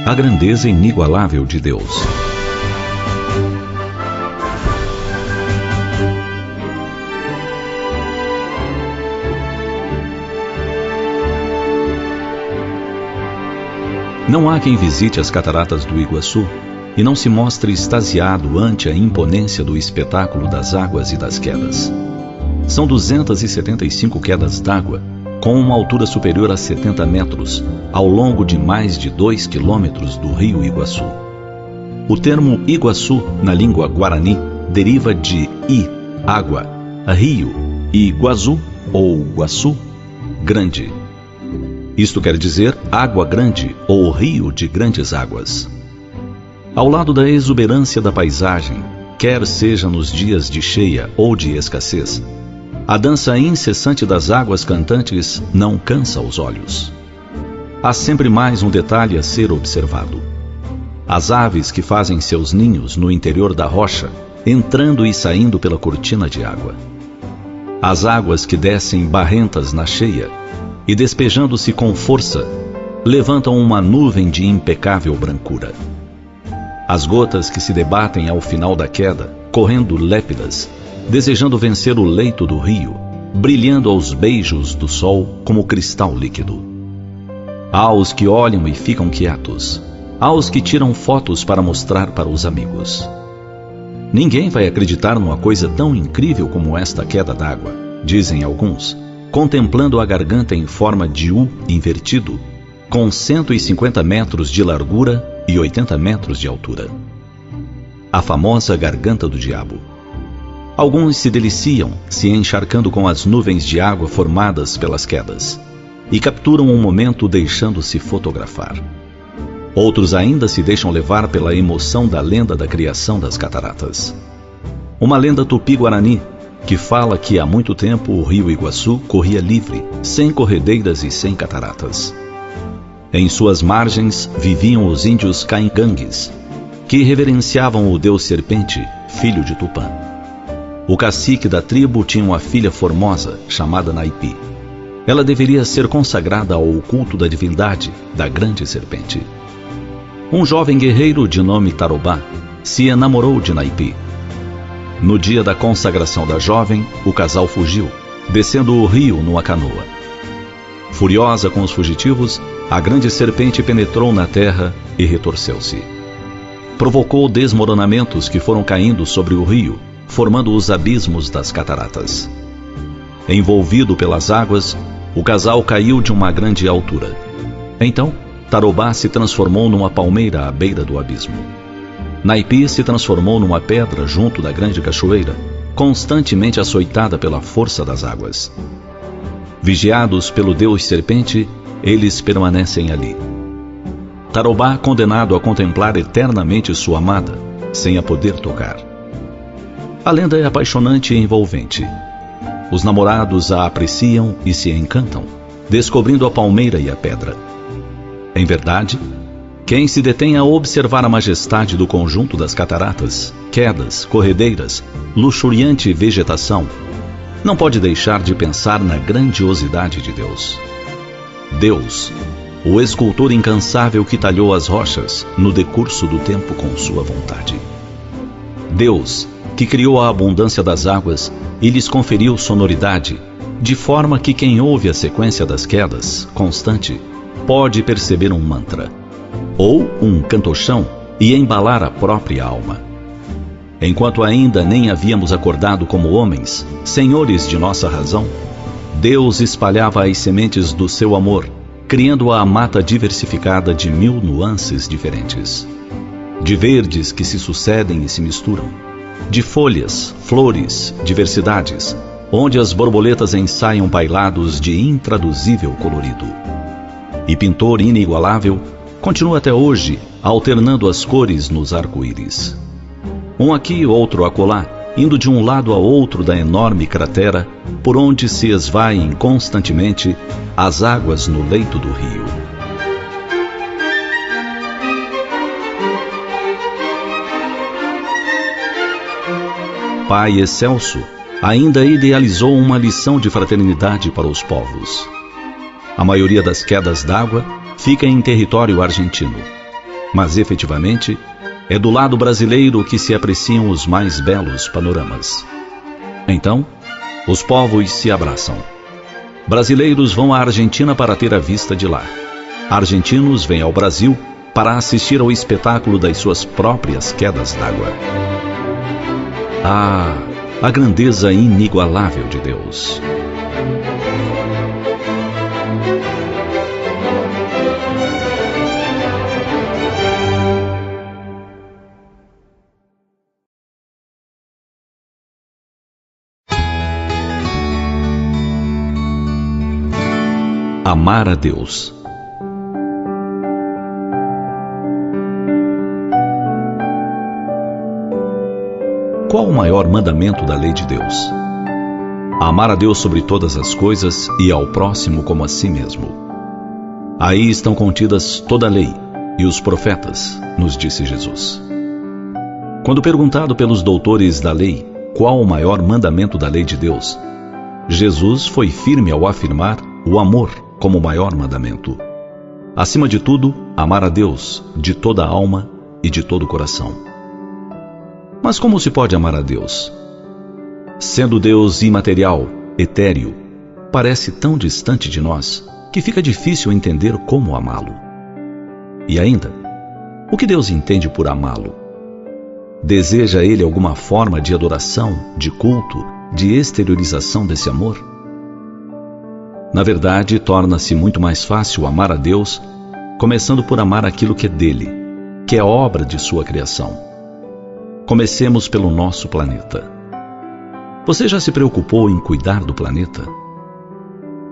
a grandeza inigualável de Deus. Não há quem visite as cataratas do Iguaçu e não se mostre extasiado ante a imponência do espetáculo das águas e das quedas. São 275 quedas d'água, com uma altura superior a 70 metros, ao longo de mais de 2 quilômetros do rio Iguaçu. O termo Iguaçu, na língua guarani, deriva de I, água, rio, e Iguaçu, ou Guaçu, grande. Isto quer dizer água grande ou rio de grandes águas. Ao lado da exuberância da paisagem, quer seja nos dias de cheia ou de escassez, a dança incessante das águas cantantes não cansa os olhos. Há sempre mais um detalhe a ser observado. As aves que fazem seus ninhos no interior da rocha, entrando e saindo pela cortina de água. As águas que descem barrentas na cheia e, despejando-se com força, levantam uma nuvem de impecável brancura. As gotas que se debatem ao final da queda, correndo lépidas, desejando vencer o leito do rio, brilhando aos beijos do sol como cristal líquido. Há os que olham e ficam quietos. Há os que tiram fotos para mostrar para os amigos. Ninguém vai acreditar numa coisa tão incrível como esta queda d'água, dizem alguns, contemplando a garganta em forma de U invertido, com 150 metros de largura e 80 metros de altura. A famosa garganta do diabo. Alguns se deliciam, se encharcando com as nuvens de água formadas pelas quedas, e capturam um momento deixando-se fotografar. Outros ainda se deixam levar pela emoção da lenda da criação das cataratas. Uma lenda tupi-guarani, que fala que há muito tempo o rio Iguaçu corria livre, sem corredeiras e sem cataratas. Em suas margens viviam os índios caingangues, que reverenciavam o deus serpente, filho de Tupã. O cacique da tribo tinha uma filha formosa, chamada Naipi. Ela deveria ser consagrada ao culto da divindade, da grande serpente. Um jovem guerreiro de nome Tarobá se enamorou de Naipi. No dia da consagração da jovem, o casal fugiu, descendo o rio numa canoa. Furiosa com os fugitivos, a grande serpente penetrou na terra e retorceu-se. Provocou desmoronamentos que foram caindo sobre o rio, formando os abismos das cataratas. Envolvido pelas águas, o casal caiu de uma grande altura. Então, Tarobá se transformou numa palmeira à beira do abismo. Naipi se transformou numa pedra junto da grande cachoeira, constantemente açoitada pela força das águas. Vigiados pelo deus serpente, eles permanecem ali. Tarobá condenado a contemplar eternamente sua amada, sem a poder tocar. A lenda é apaixonante e envolvente. Os namorados a apreciam e se encantam, descobrindo a palmeira e a pedra. Em verdade, quem se detém a observar a majestade do conjunto das cataratas, quedas, corredeiras, luxuriante vegetação, não pode deixar de pensar na grandiosidade de Deus. Deus, o escultor incansável que talhou as rochas no decurso do tempo com sua vontade. Deus, que criou a abundância das águas e lhes conferiu sonoridade, de forma que quem ouve a sequência das quedas, constante, pode perceber um mantra, ou um cantochão, e embalar a própria alma. Enquanto ainda nem havíamos acordado como homens, senhores de nossa razão, Deus espalhava as sementes do seu amor, criando a mata diversificada de 1000 nuances diferentes. De verdes que se sucedem e se misturam, de folhas, flores, diversidades, onde as borboletas ensaiam bailados de intraduzível colorido. E pintor inigualável, continua até hoje alternando as cores nos arco-íris. Um aqui, outro acolá, indo de um lado a outro da enorme cratera, por onde se esvaem constantemente as águas no leito do rio. Pai excelso ainda idealizou uma lição de fraternidade para os povos. A maioria das quedas d'água fica em território argentino. Mas efetivamente, é do lado brasileiro que se apreciam os mais belos panoramas. Então, os povos se abraçam. Brasileiros vão à Argentina para ter a vista de lá. Argentinos vêm ao Brasil para assistir ao espetáculo das suas próprias quedas d'água. Ah, a grandeza inigualável de Deus! Amar a Deus. Qual o maior mandamento da lei de Deus? Amar a Deus sobre todas as coisas e ao próximo como a si mesmo. Aí estão contidas toda a lei e os profetas, nos disse Jesus. Quando perguntado pelos doutores da lei qual o maior mandamento da lei de Deus, Jesus foi firme ao afirmar o amor como o maior mandamento. Acima de tudo, amar a Deus de toda a alma e de todo o coração. Mas como se pode amar a Deus? Sendo Deus imaterial, etéreo, parece tão distante de nós que fica difícil entender como amá-lo. E ainda, o que Deus entende por amá-lo? Deseja Ele alguma forma de adoração, de culto, de exteriorização desse amor? Na verdade, torna-se muito mais fácil amar a Deus, começando por amar aquilo que é dele, que é obra de sua criação. Comecemos pelo nosso planeta. Você já se preocupou em cuidar do planeta?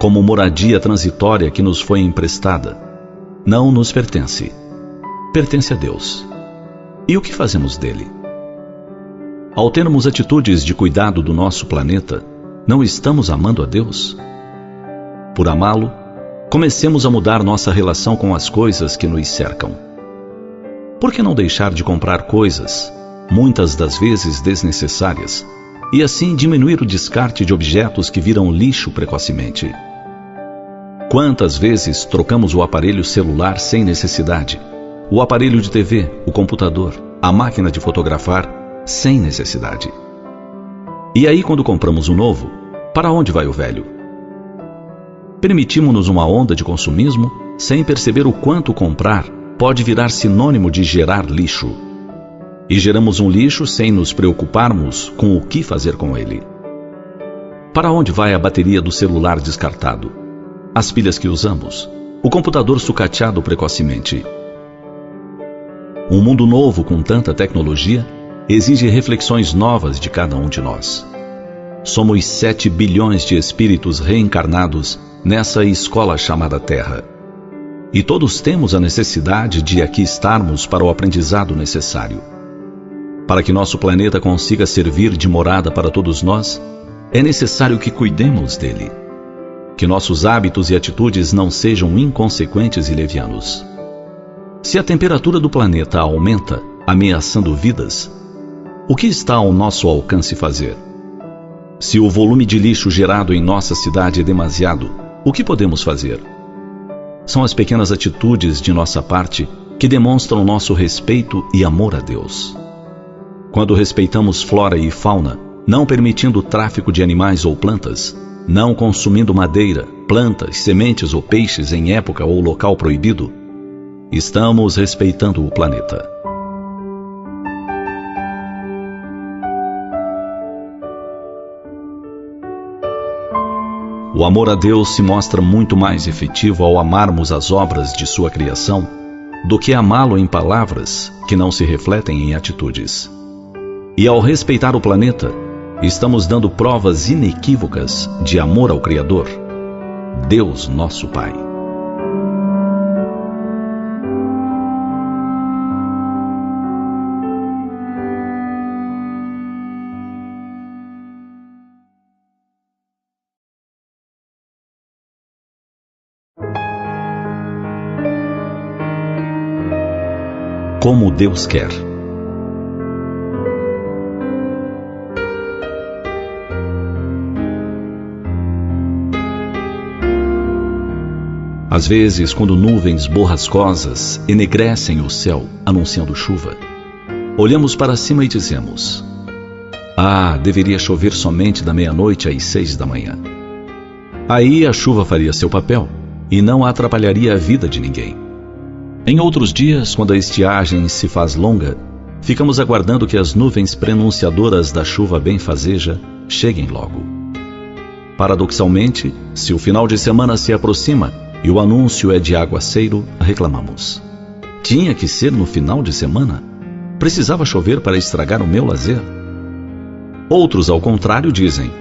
Como moradia transitória que nos foi emprestada, não nos pertence. Pertence a Deus. E o que fazemos dele? Ao termos atitudes de cuidado do nosso planeta, não estamos amando a Deus? Por amá-lo, comecemos a mudar nossa relação com as coisas que nos cercam. Por que não deixar de comprar coisas, muitas das vezes desnecessárias, e assim diminuir o descarte de objetos que viram lixo precocemente? Quantas vezes trocamos o aparelho celular sem necessidade, o aparelho de TV, o computador, a máquina de fotografar, sem necessidade? E aí, quando compramos um novo, para onde vai o velho? Permitimos-nos uma onda de consumismo sem perceber o quanto comprar pode virar sinônimo de gerar lixo. E geramos um lixo sem nos preocuparmos com o que fazer com ele. Para onde vai a bateria do celular descartado? As pilhas que usamos? O computador sucateado precocemente? Um mundo novo com tanta tecnologia exige reflexões novas de cada um de nós. Somos 7 bilhões de espíritos reencarnados nessa escola chamada Terra. E todos temos a necessidade de aqui estarmos para o aprendizado necessário. Para que nosso planeta consiga servir de morada para todos nós, é necessário que cuidemos dele. Que nossos hábitos e atitudes não sejam inconsequentes e levianos. Se a temperatura do planeta aumenta, ameaçando vidas, o que está ao nosso alcance fazer? Se o volume de lixo gerado em nossa cidade é demasiado, o que podemos fazer? São as pequenas atitudes de nossa parte que demonstram nosso respeito e amor a Deus. Quando respeitamos flora e fauna, não permitindo o tráfico de animais ou plantas, não consumindo madeira, plantas, sementes ou peixes em época ou local proibido, estamos respeitando o planeta. O amor a Deus se mostra muito mais efetivo ao amarmos as obras de sua criação do que amá-lo em palavras que não se refletem em atitudes. E ao respeitar o planeta, estamos dando provas inequívocas de amor ao Criador, Deus nosso Pai. Como Deus quer. Às vezes, quando nuvens borrascosas enegrecem o céu, anunciando chuva, olhamos para cima e dizemos: ah, deveria chover somente da meia-noite às 6 da manhã. Aí a chuva faria seu papel e não atrapalharia a vida de ninguém. Em outros dias, quando a estiagem se faz longa, ficamos aguardando que as nuvens prenunciadoras da chuva benfazeja cheguem logo. Paradoxalmente, se o final de semana se aproxima e o anúncio é de aguaceiro, reclamamos: tinha que ser no final de semana? Precisava chover para estragar o meu lazer? Outros, ao contrário, dizem: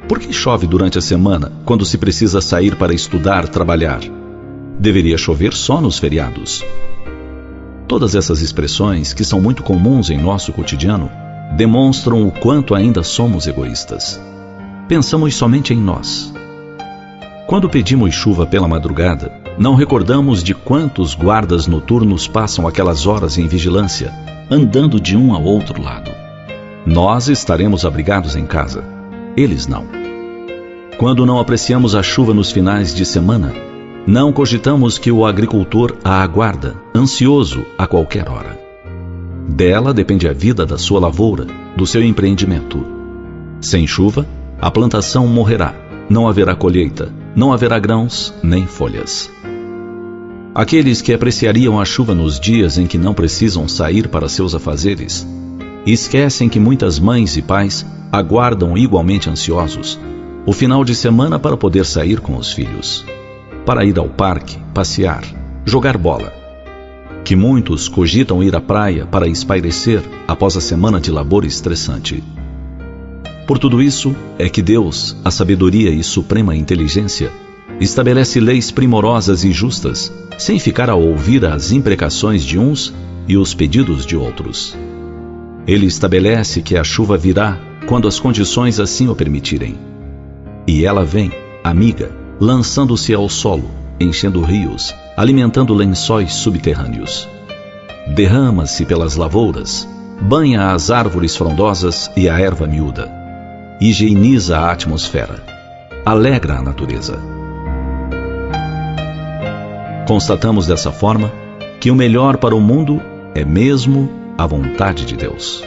por que chove durante a semana, quando se precisa sair para estudar, trabalhar? Deveria chover só nos feriados. Todas essas expressões, que são muito comuns em nosso cotidiano, demonstram o quanto ainda somos egoístas. Pensamos somente em nós. Quando pedimos chuva pela madrugada, não recordamos de quantos guardas noturnos passam aquelas horas em vigilância, andando de um ao outro lado. Nós estaremos abrigados em casa, eles não. Quando não apreciamos a chuva nos finais de semana, não cogitamos que o agricultor a aguarda, ansioso a qualquer hora. Dela depende a vida da sua lavoura, do seu empreendimento. Sem chuva, a plantação morrerá, não haverá colheita, não haverá grãos nem folhas. Aqueles que apreciariam a chuva nos dias em que não precisam sair para seus afazeres, esquecem que muitas mães e pais aguardam igualmente ansiosos o final de semana para poder sair com os filhos, para ir ao parque, passear, jogar bola. Que muitos cogitam ir à praia para espairecer após a semana de labor estressante. Por tudo isso é que Deus, a sabedoria e suprema inteligência, estabelece leis primorosas e justas, sem ficar a ouvir as imprecações de uns e os pedidos de outros. Ele estabelece que a chuva virá quando as condições assim o permitirem. E ela vem, amiga, lançando-se ao solo, enchendo rios, alimentando lençóis subterrâneos. Derrama-se pelas lavouras, banha as árvores frondosas e a erva miúda. Higieniza a atmosfera, alegra a natureza. Constatamos dessa forma que o melhor para o mundo é mesmo a vontade de Deus.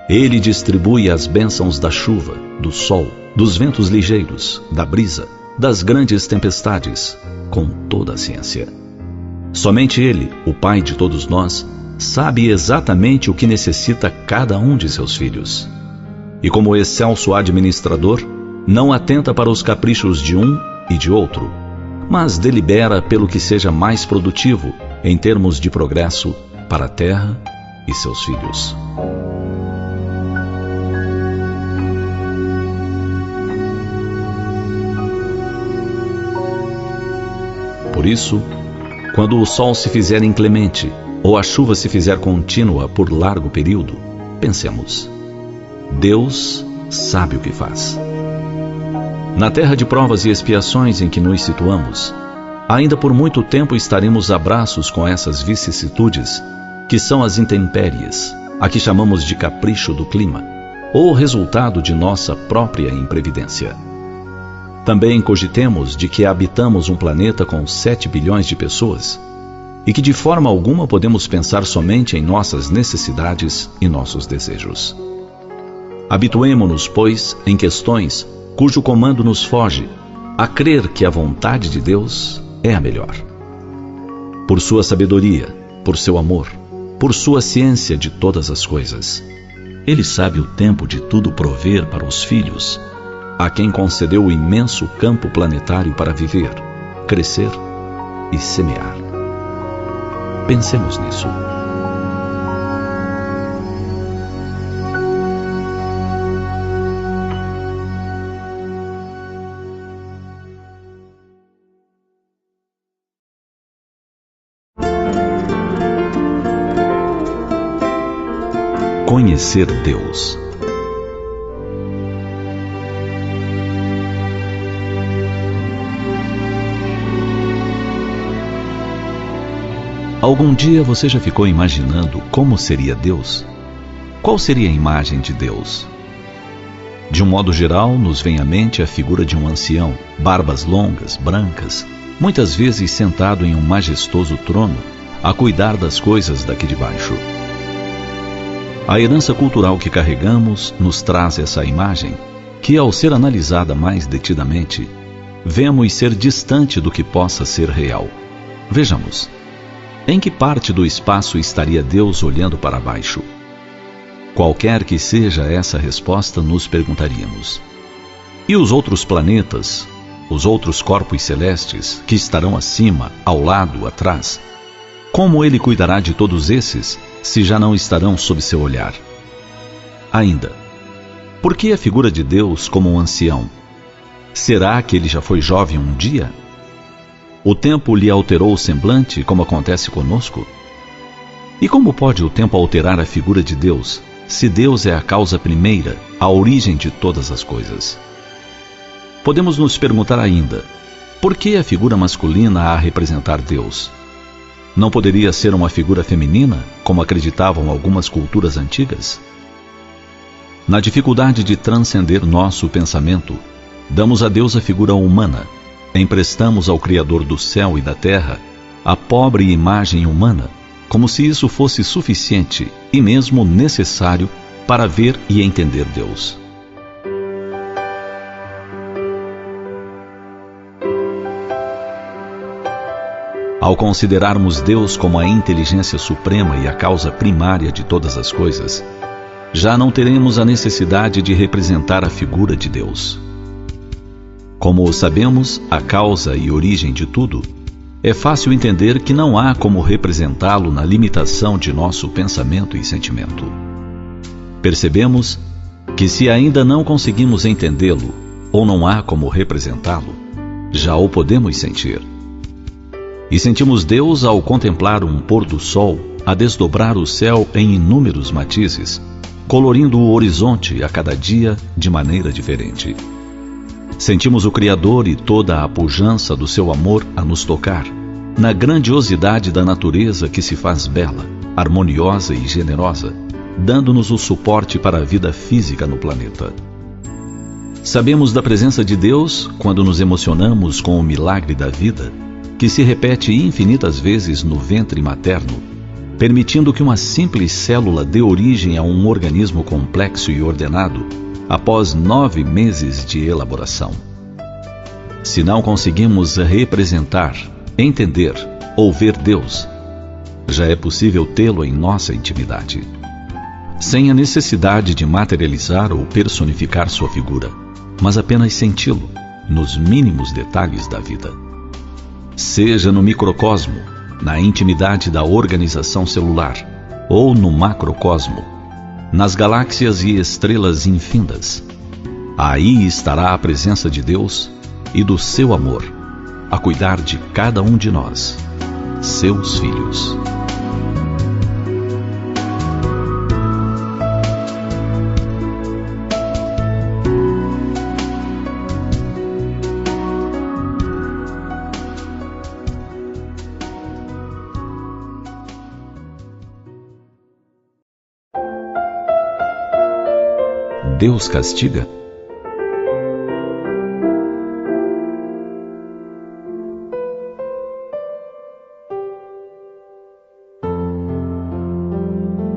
Ele distribui as bênçãos da chuva, do sol, dos ventos ligeiros, da brisa, das grandes tempestades, com toda a ciência. Somente Ele, o Pai de todos nós, sabe exatamente o que necessita cada um de seus filhos. E como excelso administrador, não atenta para os caprichos de um e de outro, mas delibera pelo que seja mais produtivo em termos de progresso para a terra e seus filhos. Por isso, quando o sol se fizer inclemente ou a chuva se fizer contínua por largo período, pensemos: Deus sabe o que faz. Na terra de provas e expiações em que nos situamos, ainda por muito tempo estaremos a braços com essas vicissitudes, que são as intempéries, a que chamamos de capricho do clima, ou resultado de nossa própria imprevidência. Também cogitemos de que habitamos um planeta com 7 bilhões de pessoas e que de forma alguma podemos pensar somente em nossas necessidades e nossos desejos. Habituemo-nos, pois, em questões cujo comando nos foge, a crer que a vontade de Deus é a melhor. Por sua sabedoria, por seu amor, por sua ciência de todas as coisas, Ele sabe o tempo de tudo prover para os filhos, a quem concedeu o imenso campo planetário para viver, crescer e semear. Pensemos nisso. Conhecer Deus. Algum dia você já ficou imaginando como seria Deus? Qual seria a imagem de Deus? De um modo geral, nos vem à mente a figura de um ancião, barbas longas, brancas, muitas vezes sentado em um majestoso trono, a cuidar das coisas daqui de baixo. A herança cultural que carregamos nos traz essa imagem, que ao ser analisada mais detidamente, vemos ser distante do que possa ser real. Vejamos, em que parte do espaço estaria Deus olhando para baixo? Qualquer que seja essa resposta, nos perguntaríamos: e os outros planetas, os outros corpos celestes que estarão acima, ao lado, atrás? Como ele cuidará de todos esses, se já não estarão sob seu olhar? Ainda, por que a figura de Deus como um ancião? Será que ele já foi jovem um dia? O tempo lhe alterou o semblante, como acontece conosco? E como pode o tempo alterar a figura de Deus, se Deus é a causa primeira, a origem de todas as coisas? Podemos nos perguntar ainda, por que a figura masculina a representar Deus? Não poderia ser uma figura feminina, como acreditavam algumas culturas antigas? Na dificuldade de transcender nosso pensamento, damos a Deus a figura humana, emprestamos ao Criador do céu e da terra a pobre imagem humana, como se isso fosse suficiente e mesmo necessário para ver e entender Deus. Ao considerarmos Deus como a inteligência suprema e a causa primária de todas as coisas, já não teremos a necessidade de representar a figura de Deus. Como sabemos a causa e origem de tudo, é fácil entender que não há como representá-lo na limitação de nosso pensamento e sentimento. Percebemos que se ainda não conseguimos entendê-lo, ou não há como representá-lo, já o podemos sentir. E sentimos Deus ao contemplar um pôr do sol a desdobrar o céu em inúmeros matizes, colorindo o horizonte a cada dia de maneira diferente. Sentimos o Criador e toda a pujança do seu amor a nos tocar, na grandiosidade da natureza que se faz bela, harmoniosa e generosa, dando-nos o suporte para a vida física no planeta. Sabemos da presença de Deus quando nos emocionamos com o milagre da vida, que se repete infinitas vezes no ventre materno, permitindo que uma simples célula dê origem a um organismo complexo e ordenado após 9 meses de elaboração. Se não conseguimos representar, entender ou ver Deus, já é possível tê-lo em nossa intimidade, sem a necessidade de materializar ou personificar sua figura, mas apenas senti-lo nos mínimos detalhes da vida. Seja no microcosmo, na intimidade da organização celular, ou no macrocosmo, nas galáxias e estrelas infindas, aí estará a presença de Deus e do seu amor, a cuidar de cada um de nós, seus filhos. Deus castiga?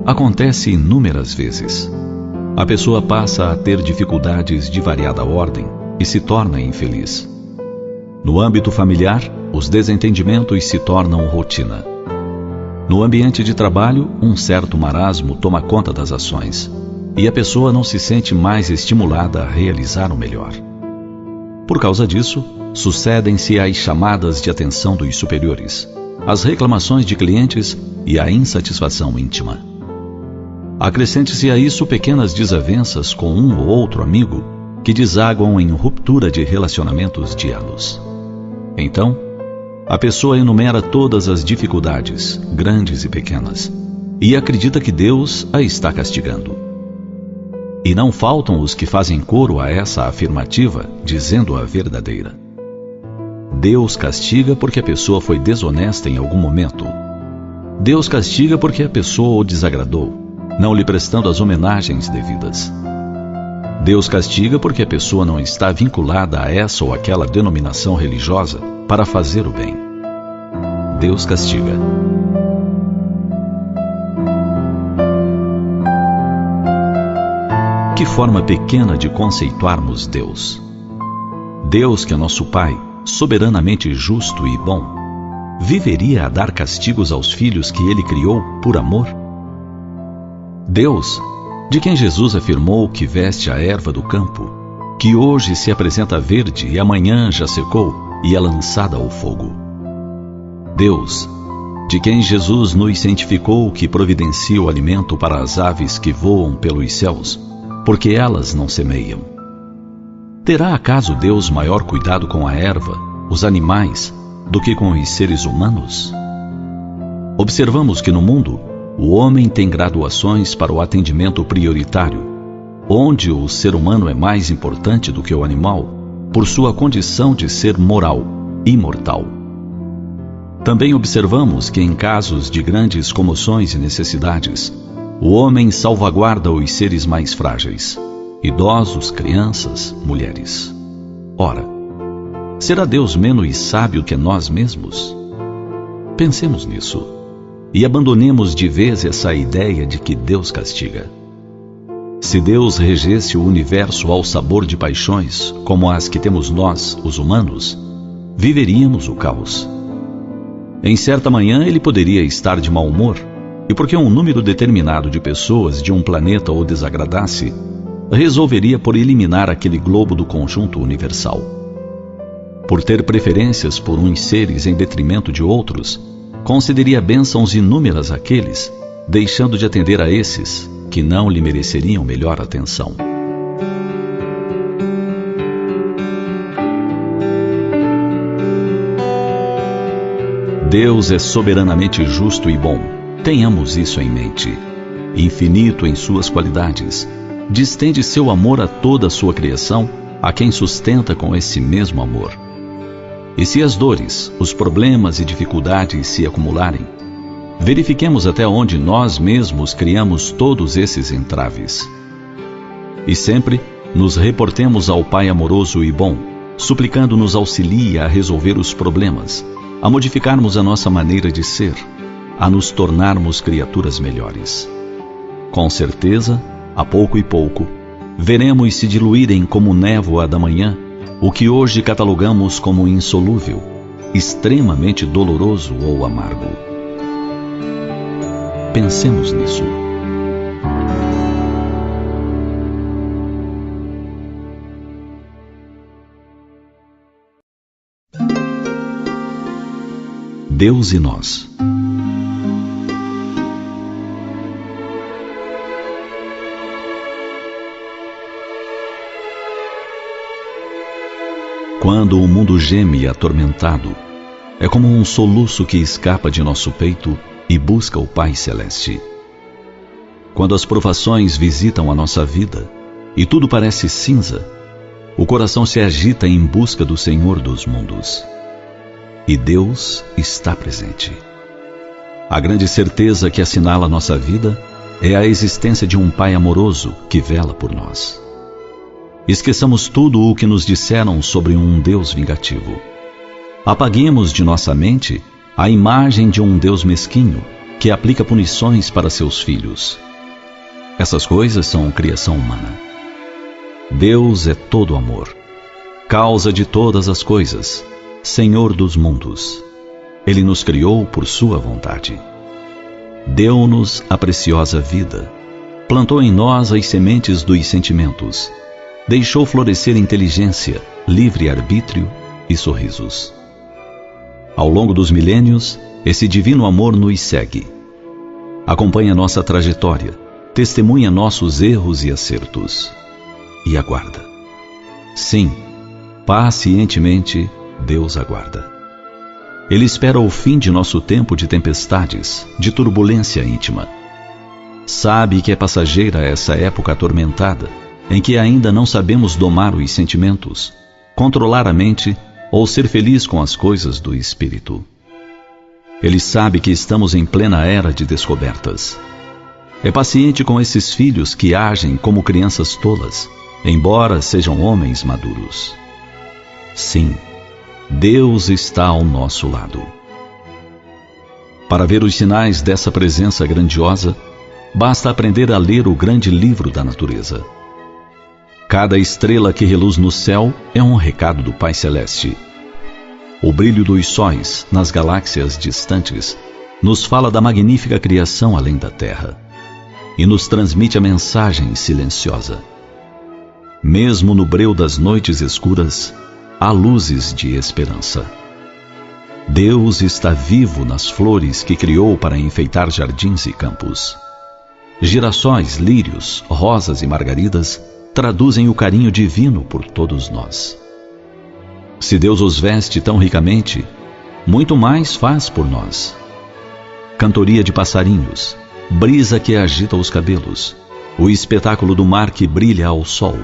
Acontece inúmeras vezes. A pessoa passa a ter dificuldades de variada ordem e se torna infeliz. No âmbito familiar, os desentendimentos se tornam rotina. No ambiente de trabalho, um certo marasmo toma conta das ações, e a pessoa não se sente mais estimulada a realizar o melhor. Por causa disso, sucedem-se as chamadas de atenção dos superiores, as reclamações de clientes e a insatisfação íntima. Acrescente-se a isso pequenas desavenças com um ou outro amigo que desaguam em ruptura de relacionamentos diários. Então, a pessoa enumera todas as dificuldades, grandes e pequenas, e acredita que Deus a está castigando. E não faltam os que fazem coro a essa afirmativa, dizendo a verdadeira. Deus castiga porque a pessoa foi desonesta em algum momento. Deus castiga porque a pessoa o desagradou, não lhe prestando as homenagens devidas. Deus castiga porque a pessoa não está vinculada a essa ou aquela denominação religiosa para fazer o bem. Deus castiga. Que forma pequena de conceituarmos Deus. Deus, que é nosso Pai, soberanamente justo e bom, viveria a dar castigos aos filhos que Ele criou por amor? Deus, de quem Jesus afirmou que veste a erva do campo, que hoje se apresenta verde e amanhã já secou e é lançada ao fogo. Deus, de quem Jesus nos cientificou que providencia o alimento para as aves que voam pelos céus, porque elas não semeiam. Terá acaso Deus maior cuidado com a erva, os animais, do que com os seres humanos? Observamos que no mundo, o homem tem graduações para o atendimento prioritário, onde o ser humano é mais importante do que o animal, por sua condição de ser moral, imortal. Também observamos que em casos de grandes comoções e necessidades, o homem salvaguarda os seres mais frágeis, idosos, crianças, mulheres. Ora, será Deus menos sábio que nós mesmos? Pensemos nisso e abandonemos de vez essa ideia de que Deus castiga. Se Deus regesse o universo ao sabor de paixões, como as que temos nós, os humanos, viveríamos o caos. Em certa manhã ele poderia estar de mau humor, e porque um número determinado de pessoas de um planeta o desagradasse, resolveria por eliminar aquele globo do conjunto universal. Por ter preferências por uns seres em detrimento de outros, concederia bênçãos inúmeras àqueles, deixando de atender a esses que não lhe mereceriam melhor atenção. Deus é soberanamente justo e bom. Tenhamos isso em mente. Infinito em suas qualidades, distende seu amor a toda a sua criação, a quem sustenta com esse mesmo amor. E se as dores, os problemas e dificuldades se acumularem, verifiquemos até onde nós mesmos criamos todos esses entraves. E sempre nos reportemos ao Pai amoroso e bom, suplicando nos auxilie a resolver os problemas, a modificarmos a nossa maneira de ser, a nos tornarmos criaturas melhores. Com certeza, a pouco e pouco, veremos se diluírem como névoa da manhã o que hoje catalogamos como insolúvel, extremamente doloroso ou amargo. Pensemos nisso. Deus e nós. Quando o mundo geme atormentado, é como um soluço que escapa de nosso peito e busca o Pai Celeste. Quando as provações visitam a nossa vida e tudo parece cinza, o coração se agita em busca do Senhor dos mundos. E Deus está presente. A grande certeza que assinala nossa vida é a existência de um Pai amoroso que vela por nós. Esqueçamos tudo o que nos disseram sobre um Deus vingativo. Apaguemos de nossa mente a imagem de um Deus mesquinho que aplica punições para seus filhos. Essas coisas são criação humana. Deus é todo amor, causa de todas as coisas, Senhor dos mundos. Ele nos criou por sua vontade. Deu-nos a preciosa vida, plantou em nós as sementes dos sentimentos, deixou florescer inteligência, livre-arbítrio e sorrisos. Ao longo dos milênios, esse divino amor nos segue. Acompanha nossa trajetória, testemunha nossos erros e acertos. E aguarda. Sim, pacientemente, Deus aguarda. Ele espera o fim de nosso tempo de tempestades, de turbulência íntima. Sabe que é passageira essa época atormentada, em que ainda não sabemos domar os sentimentos, controlar a mente ou ser feliz com as coisas do espírito. Ele sabe que estamos em plena era de descobertas. É paciente com esses filhos que agem como crianças tolas, embora sejam homens maduros. Sim, Deus está ao nosso lado. Para ver os sinais dessa presença grandiosa, basta aprender a ler o grande livro da natureza. Cada estrela que reluz no céu é um recado do Pai Celeste. O brilho dos sóis nas galáxias distantes nos fala da magnífica criação além da Terra e nos transmite a mensagem silenciosa. Mesmo no breu das noites escuras, há luzes de esperança. Deus está vivo nas flores que criou para enfeitar jardins e campos. Girassóis, lírios, rosas e margaridas traduzem o carinho divino por todos nós. Se Deus os veste tão ricamente, muito mais faz por nós. Cantoria de passarinhos, brisa que agita os cabelos, o espetáculo do mar que brilha ao sol.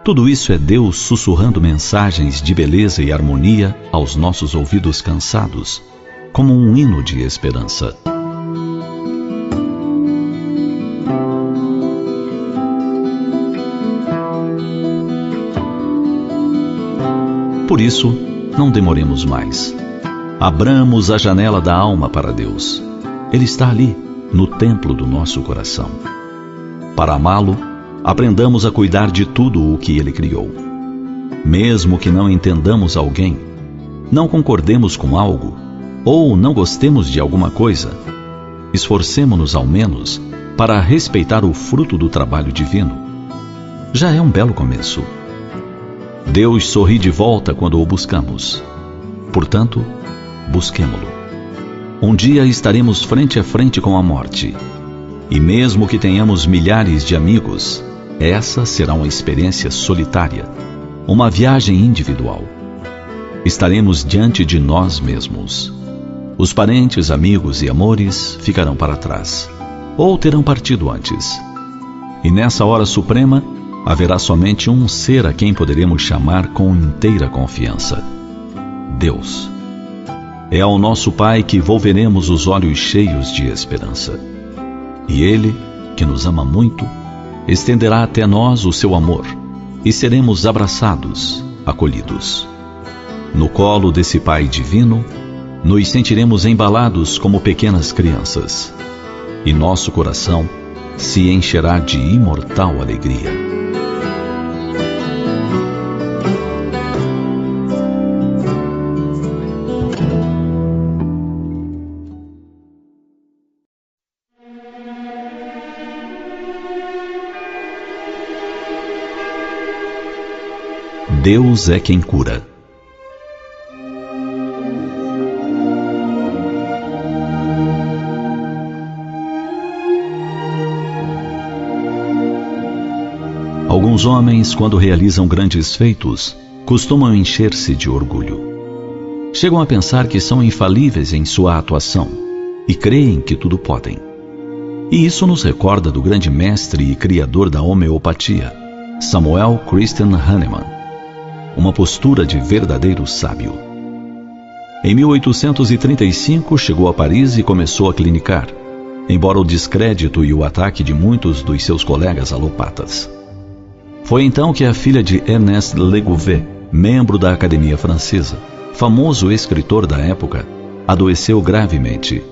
Tudo isso é Deus sussurrando mensagens de beleza e harmonia aos nossos ouvidos cansados, como um hino de esperança. Por isso, não demoremos mais. Abramos a janela da alma para Deus. Ele está ali, no templo do nosso coração. Para amá-lo, aprendamos a cuidar de tudo o que Ele criou. Mesmo que não entendamos alguém, não concordemos com algo, ou não gostemos de alguma coisa, esforcemo-nos ao menos para respeitar o fruto do trabalho divino. Já é um belo começo. Deus sorri de volta quando o buscamos. Portanto, busquemo-lo. Um dia estaremos frente a frente com a morte. E mesmo que tenhamos milhares de amigos, essa será uma experiência solitária, uma viagem individual. Estaremos diante de nós mesmos. Os parentes, amigos e amores ficarão para trás, ou terão partido antes. E nessa hora suprema, haverá somente um ser a quem poderemos chamar com inteira confiança: Deus. É ao nosso Pai que volveremos os olhos cheios de esperança. E Ele, que nos ama muito, estenderá até nós o seu amor, e seremos abraçados, acolhidos. No colo desse Pai divino, nos sentiremos embalados como pequenas crianças, e nosso coração se encherá de imortal alegria. Deus é quem cura. Alguns homens, quando realizam grandes feitos, costumam encher-se de orgulho. Chegam a pensar que são infalíveis em sua atuação e creem que tudo podem. E isso nos recorda do grande mestre e criador da homeopatia, Samuel Christian Hahnemann. Uma postura de verdadeiro sábio. Em 1835 chegou a Paris e começou a clinicar, embora o descrédito e o ataque de muitos dos seus colegas alopatas. Foi então que a filha de Ernest Legouvé, membro da Academia Francesa, famoso escritor da época, adoeceu gravemente.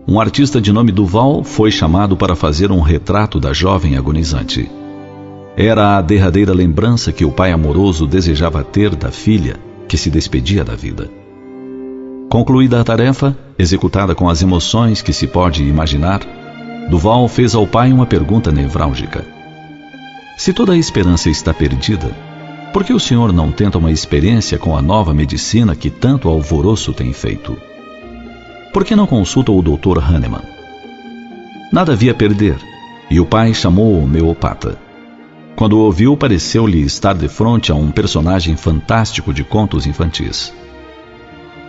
Um artista de nome Duval foi chamado para fazer um retrato da jovem agonizante. Era a derradeira lembrança que o pai amoroso desejava ter da filha que se despedia da vida. Concluída a tarefa, executada com as emoções que se pode imaginar, Duval fez ao pai uma pergunta nevrálgica: se toda a esperança está perdida, por que o senhor não tenta uma experiência com a nova medicina que tanto alvoroço tem feito? Por que não consulta o Dr. Hahnemann? Nada havia a perder, e o pai chamou o homeopata. Quando o ouviu, pareceu-lhe estar de frente a um personagem fantástico de contos infantis.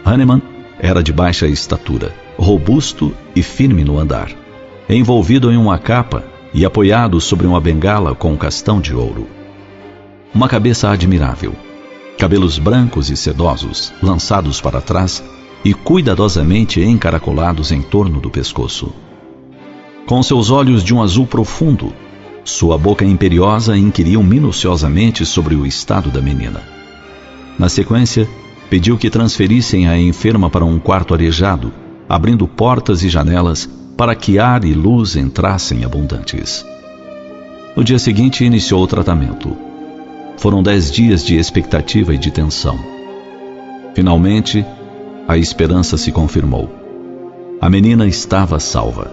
Hahnemann era de baixa estatura, robusto e firme no andar, envolvido em uma capa e apoiado sobre uma bengala com um castão de ouro. Uma cabeça admirável, cabelos brancos e sedosos, lançados para trás e cuidadosamente encaracolados em torno do pescoço. Com seus olhos de um azul profundo, sua boca imperiosa inquiriu minuciosamente sobre o estado da menina. Na sequência, pediu que transferissem a enferma para um quarto arejado, abrindo portas e janelas para que ar e luz entrassem abundantes. No dia seguinte, iniciou o tratamento. Foram 10 dias de expectativa e de tensão. Finalmente, a esperança se confirmou. A menina estava salva.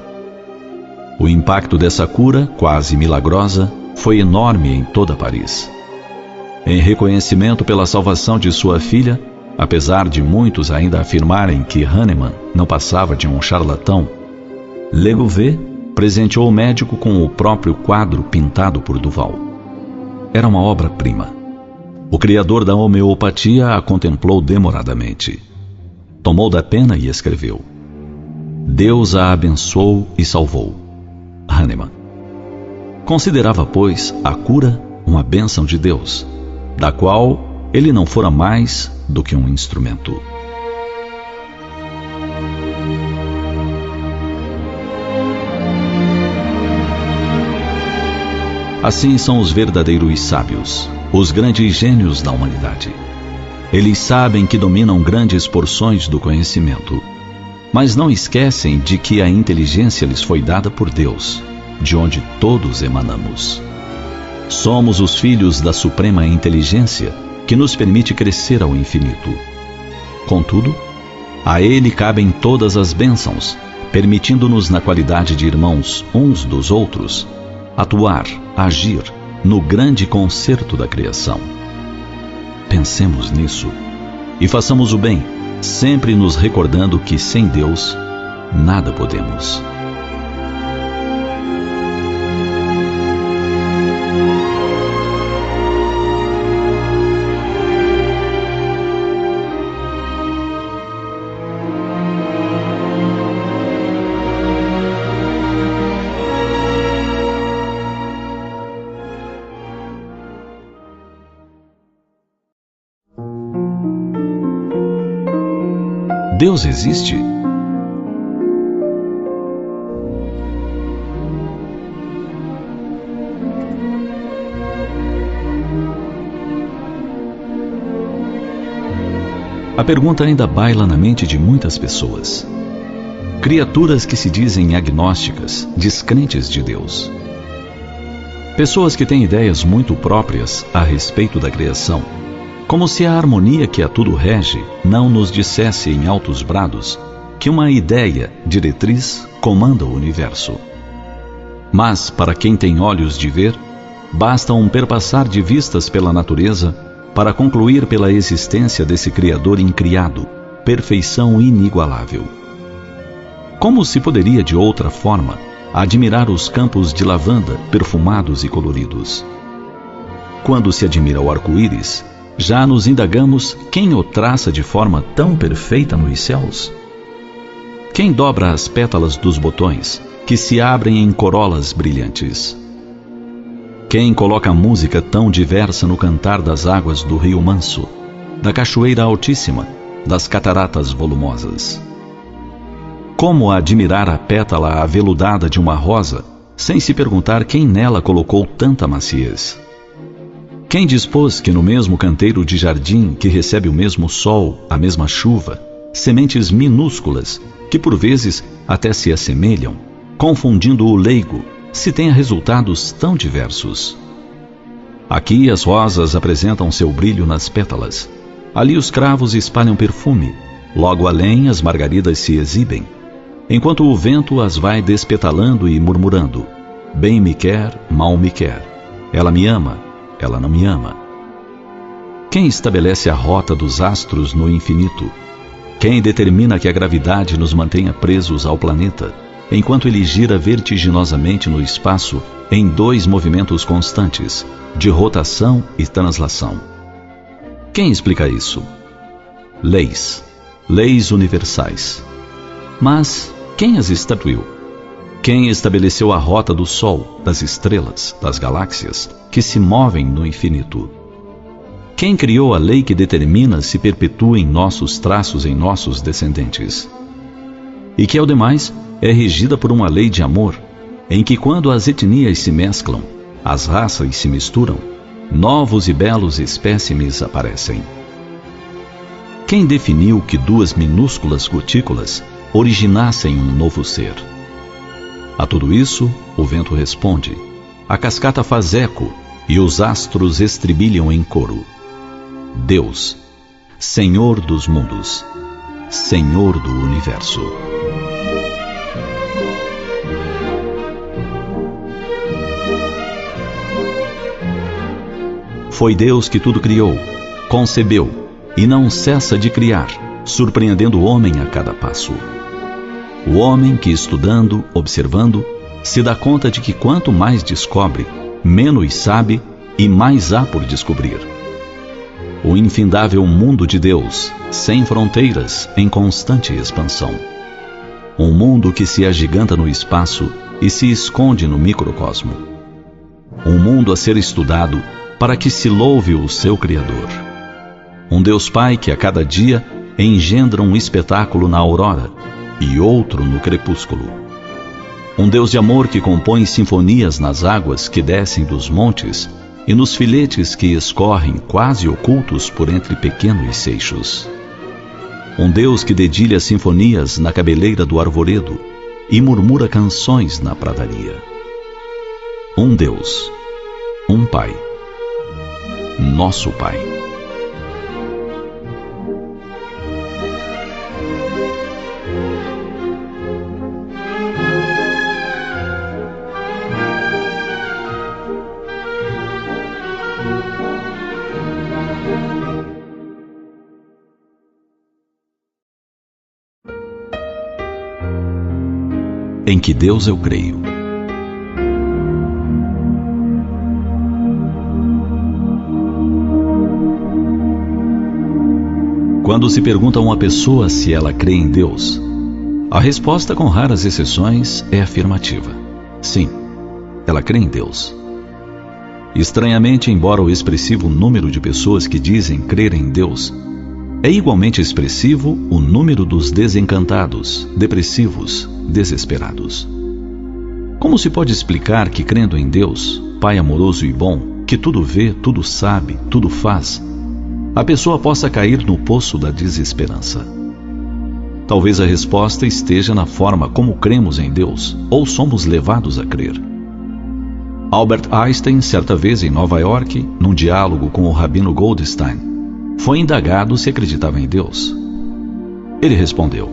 O impacto dessa cura, quase milagrosa, foi enorme em toda Paris. Em reconhecimento pela salvação de sua filha, apesar de muitos ainda afirmarem que Hahnemann não passava de um charlatão, Legouvé presenteou o médico com o próprio quadro pintado por Duval. Era uma obra-prima. O criador da homeopatia a contemplou demoradamente. Tomou da pena e escreveu: Deus a abençoou e salvou. Hahnemann. Considerava, pois, a cura uma bênção de Deus, da qual ele não fora mais do que um instrumento. Assim são os verdadeiros sábios, os grandes gênios da humanidade. Eles sabem que dominam grandes porções do conhecimento, mas não esquecem de que a inteligência lhes foi dada por Deus, de onde todos emanamos. Somos os filhos da suprema inteligência que nos permite crescer ao infinito. Contudo, a Ele cabem todas as bênçãos, permitindo-nos, na qualidade de irmãos uns dos outros, atuar, agir no grande concerto da criação. Pensemos nisso e façamos o bem, sempre nos recordando que sem Deus nada podemos. Deus existe? A pergunta ainda baila na mente de muitas pessoas. Criaturas que se dizem agnósticas, descrentes de Deus. Pessoas que têm ideias muito próprias a respeito da criação, como se a harmonia que a tudo rege não nos dissesse em altos brados que uma ideia diretriz comanda o universo. Mas, para quem tem olhos de ver, basta um perpassar de vistas pela natureza para concluir pela existência desse Criador incriado, perfeição inigualável. Como se poderia, de outra forma, admirar os campos de lavanda perfumados e coloridos? Quando se admira o arco-íris, já nos indagamos quem o traça de forma tão perfeita nos céus? Quem dobra as pétalas dos botões, que se abrem em corolas brilhantes? Quem coloca a música tão diversa no cantar das águas do rio Manso, da cachoeira altíssima, das cataratas volumosas? Como admirar a pétala aveludada de uma rosa, sem se perguntar quem nela colocou tanta maciez? Quem dispôs que no mesmo canteiro de jardim, que recebe o mesmo sol, a mesma chuva, sementes minúsculas, que por vezes até se assemelham, confundindo o leigo, se tenha resultados tão diversos? Aqui as rosas apresentam seu brilho nas pétalas, ali os cravos espalham perfume, logo além as margaridas se exibem, enquanto o vento as vai despetalando e murmurando: bem me quer, mal me quer, ela me ama, ela não me ama. Quem estabelece a rota dos astros no infinito? Quem determina que a gravidade nos mantenha presos ao planeta, enquanto ele gira vertiginosamente no espaço em 2 movimentos constantes, de rotação e translação? Quem explica isso? Leis. Leis universais. Mas quem as estatuiu? Quem estabeleceu a rota do Sol, das estrelas, das galáxias, que se movem no infinito? Quem criou a lei que determina se perpetuem nossos traços em nossos descendentes? E que, ao demais, é regida por uma lei de amor, em que quando as etnias se mesclam, as raças se misturam, novos e belos espécimes aparecem. Quem definiu que 2 minúsculas gotículas originassem um novo ser? A tudo isso, o vento responde, a cascata faz eco e os astros estribilham em coro. Deus, Senhor dos mundos, Senhor do universo. Foi Deus que tudo criou, concebeu e não cessa de criar, surpreendendo o homem a cada passo. O homem que, estudando, observando, se dá conta de que quanto mais descobre, menos sabe e mais há por descobrir. O infindável mundo de Deus, sem fronteiras, em constante expansão. Um mundo que se agiganta no espaço e se esconde no microcosmo. Um mundo a ser estudado para que se louve o seu Criador. Um Deus Pai que a cada dia engendra um espetáculo na aurora e outro no crepúsculo. Um Deus de amor que compõe sinfonias nas águas que descem dos montes e nos filetes que escorrem quase ocultos por entre pequenos seixos. Um Deus que dedilha sinfonias na cabeleira do arvoredo e murmura canções na pradaria. Um Deus, um Pai, nosso Pai. Em que Deus eu creio. Quando se pergunta a uma pessoa se ela crê em Deus, a resposta, com raras exceções, é afirmativa. Sim, ela crê em Deus. Estranhamente, embora o expressivo número de pessoas que dizem crer em Deus, é igualmente expressivo o número dos desencantados, depressivos, desesperados. Como se pode explicar que, crendo em Deus, Pai amoroso e bom, que tudo vê, tudo sabe, tudo faz, a pessoa possa cair no poço da desesperança? Talvez a resposta esteja na forma como cremos em Deus, ou somos levados a crer. Albert Einstein, certa vez em Nova York, num diálogo com o rabino Goldstein, foi indagado se acreditava em Deus. Ele respondeu: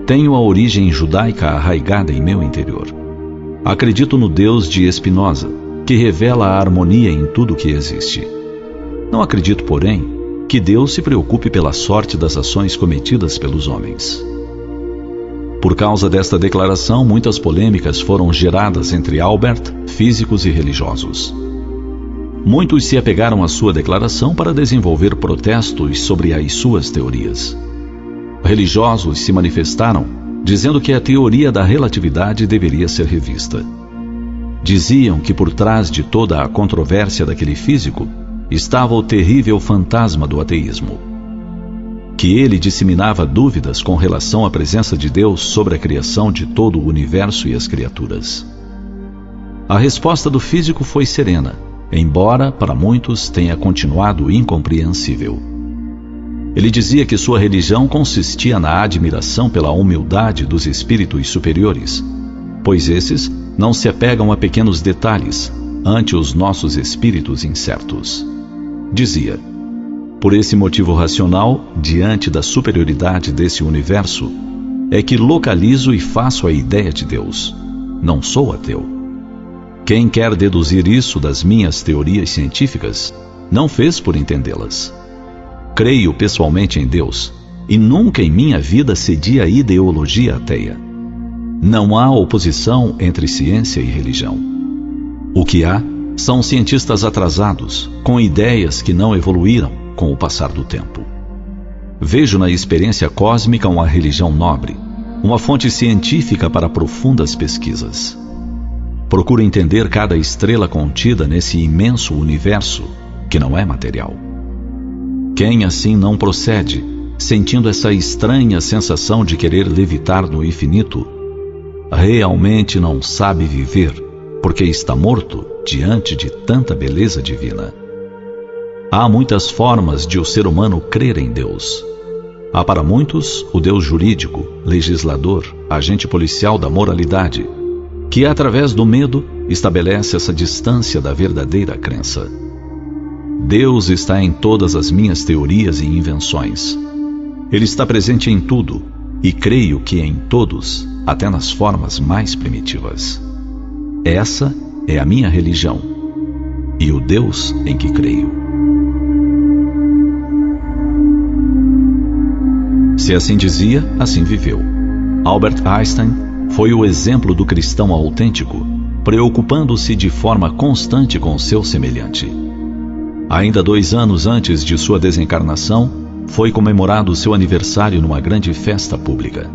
tenho a origem judaica arraigada em meu interior. Acredito no Deus de Spinoza, que revela a harmonia em tudo que existe. Não acredito, porém, que Deus se preocupe pela sorte das ações cometidas pelos homens. Por causa desta declaração, muitas polêmicas foram geradas entre Albert, físicos e religiosos. Muitos se apegaram à sua declaração para desenvolver protestos sobre as suas teorias. Religiosos se manifestaram, dizendo que a teoria da relatividade deveria ser revista. Diziam que por trás de toda a controvérsia daquele físico estava o terrível fantasma do ateísmo. Que ele disseminava dúvidas com relação à presença de Deus sobre a criação de todo o universo e as criaturas. A resposta do físico foi serena, embora para muitos tenha continuado incompreensível. Ele dizia que sua religião consistia na admiração pela humildade dos espíritos superiores, pois esses não se apegam a pequenos detalhes ante os nossos espíritos incertos. Dizia: por esse motivo racional, diante da superioridade desse universo, é que localizo e faço a ideia de Deus. Não sou ateu. Quem quer deduzir isso das minhas teorias científicas, não fez por entendê-las. Creio pessoalmente em Deus, e nunca em minha vida cedi à ideologia ateia. Não há oposição entre ciência e religião. O que há são cientistas atrasados, com ideias que não evoluíram com o passar do tempo. Vejo na experiência cósmica uma religião nobre, uma fonte científica para profundas pesquisas. Procuro entender cada estrela contida nesse imenso universo que não é material. Quem assim não procede, sentindo essa estranha sensação de querer levitar no infinito, realmente não sabe viver, porque está morto diante de tanta beleza divina. Há muitas formas de o ser humano crer em Deus. Há para muitos o Deus jurídico, legislador, agente policial da moralidade, que através do medo estabelece essa distância da verdadeira crença. Deus está em todas as minhas teorias e invenções. Ele está presente em tudo, e creio que em todos, até nas formas mais primitivas. Essa é a minha religião, e o Deus em que creio. Se assim dizia, assim viveu. Albert Einstein foi o exemplo do cristão autêntico, preocupando-se de forma constante com seu semelhante. Ainda 2 anos antes de sua desencarnação, foi comemorado seu aniversário numa grande festa pública.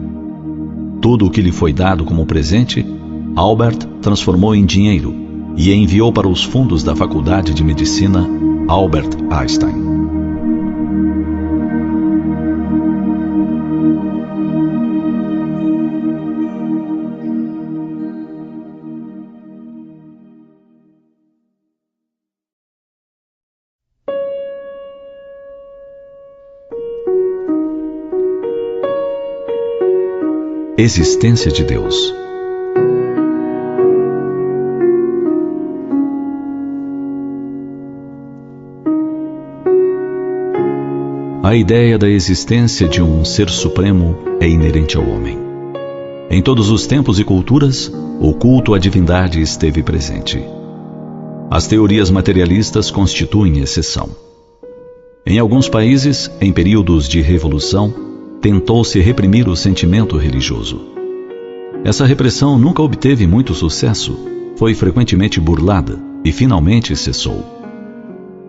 Tudo o que lhe foi dado como presente, Albert transformou em dinheiro e enviou para os fundos da Faculdade de Medicina Albert Einstein. Existência de Deus. A ideia da existência de um ser supremo é inerente ao homem. Em todos os tempos e culturas, o culto à divindade esteve presente. As teorias materialistas constituem exceção. Em alguns países, em períodos de revolução, tentou-se reprimir o sentimento religioso. Essa repressão nunca obteve muito sucesso, foi frequentemente burlada e finalmente cessou.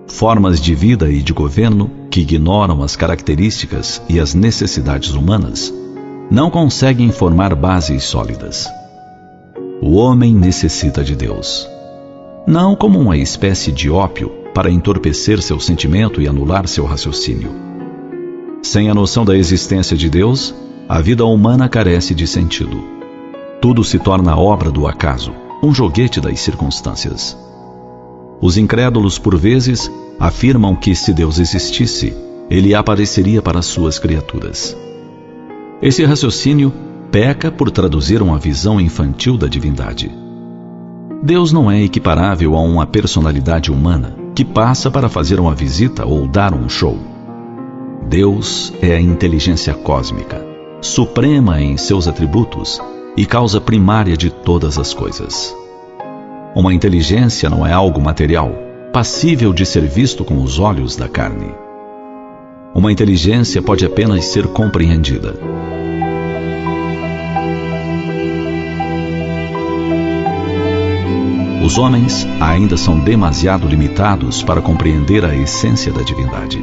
Formas de vida e de governo que ignoram as características e as necessidades humanas não conseguem formar bases sólidas. O homem necessita de Deus, não como uma espécie de ópio para entorpecer seu sentimento e anular seu raciocínio. Sem a noção da existência de Deus, a vida humana carece de sentido. Tudo se torna obra do acaso, um joguete das circunstâncias. Os incrédulos, por vezes, afirmam que se Deus existisse, ele apareceria para suas criaturas. Esse raciocínio peca por traduzir uma visão infantil da divindade. Deus não é equiparável a uma personalidade humana que passa para fazer uma visita ou dar um show. Deus é a inteligência cósmica, suprema em seus atributos e causa primária de todas as coisas. Uma inteligência não é algo material, passível de ser visto com os olhos da carne. Uma inteligência pode apenas ser compreendida. Os homens ainda são demasiado limitados para compreender a essência da divindade.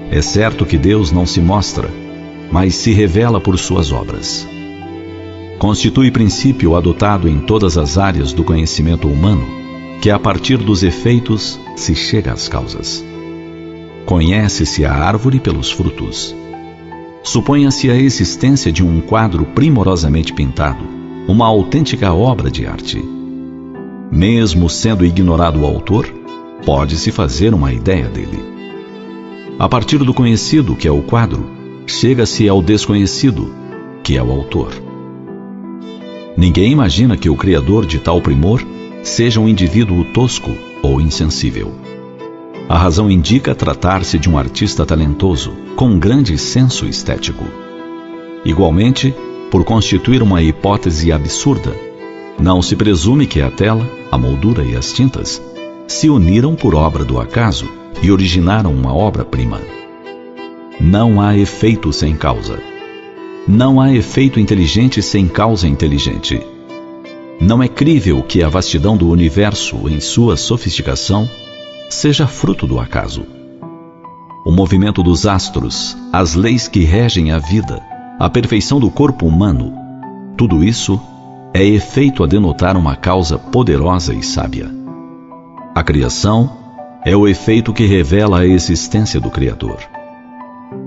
É certo que Deus não se mostra, mas se revela por suas obras. Constitui princípio adotado em todas as áreas do conhecimento humano, que a partir dos efeitos se chega às causas. Conhece-se a árvore pelos frutos. Suponha-se a existência de um quadro primorosamente pintado, uma autêntica obra de arte. Mesmo sendo ignorado o autor, pode-se fazer uma ideia dele. A partir do conhecido, que é o quadro, chega-se ao desconhecido, que é o autor. Ninguém imagina que o criador de tal primor seja um indivíduo tosco ou insensível. A razão indica tratar-se de um artista talentoso, com grande senso estético. Igualmente, por constituir uma hipótese absurda, não se presume que a tela, a moldura e as tintas se uniram por obra do acaso e originaram uma obra-prima. Não há efeito sem causa. Não há efeito inteligente sem causa inteligente. Não é crível que a vastidão do universo, em sua sofisticação, seja fruto do acaso. O movimento dos astros, as leis que regem a vida, a perfeição do corpo humano, tudo isso é efeito a denotar uma causa poderosa e sábia. A criação é o efeito que revela a existência do Criador.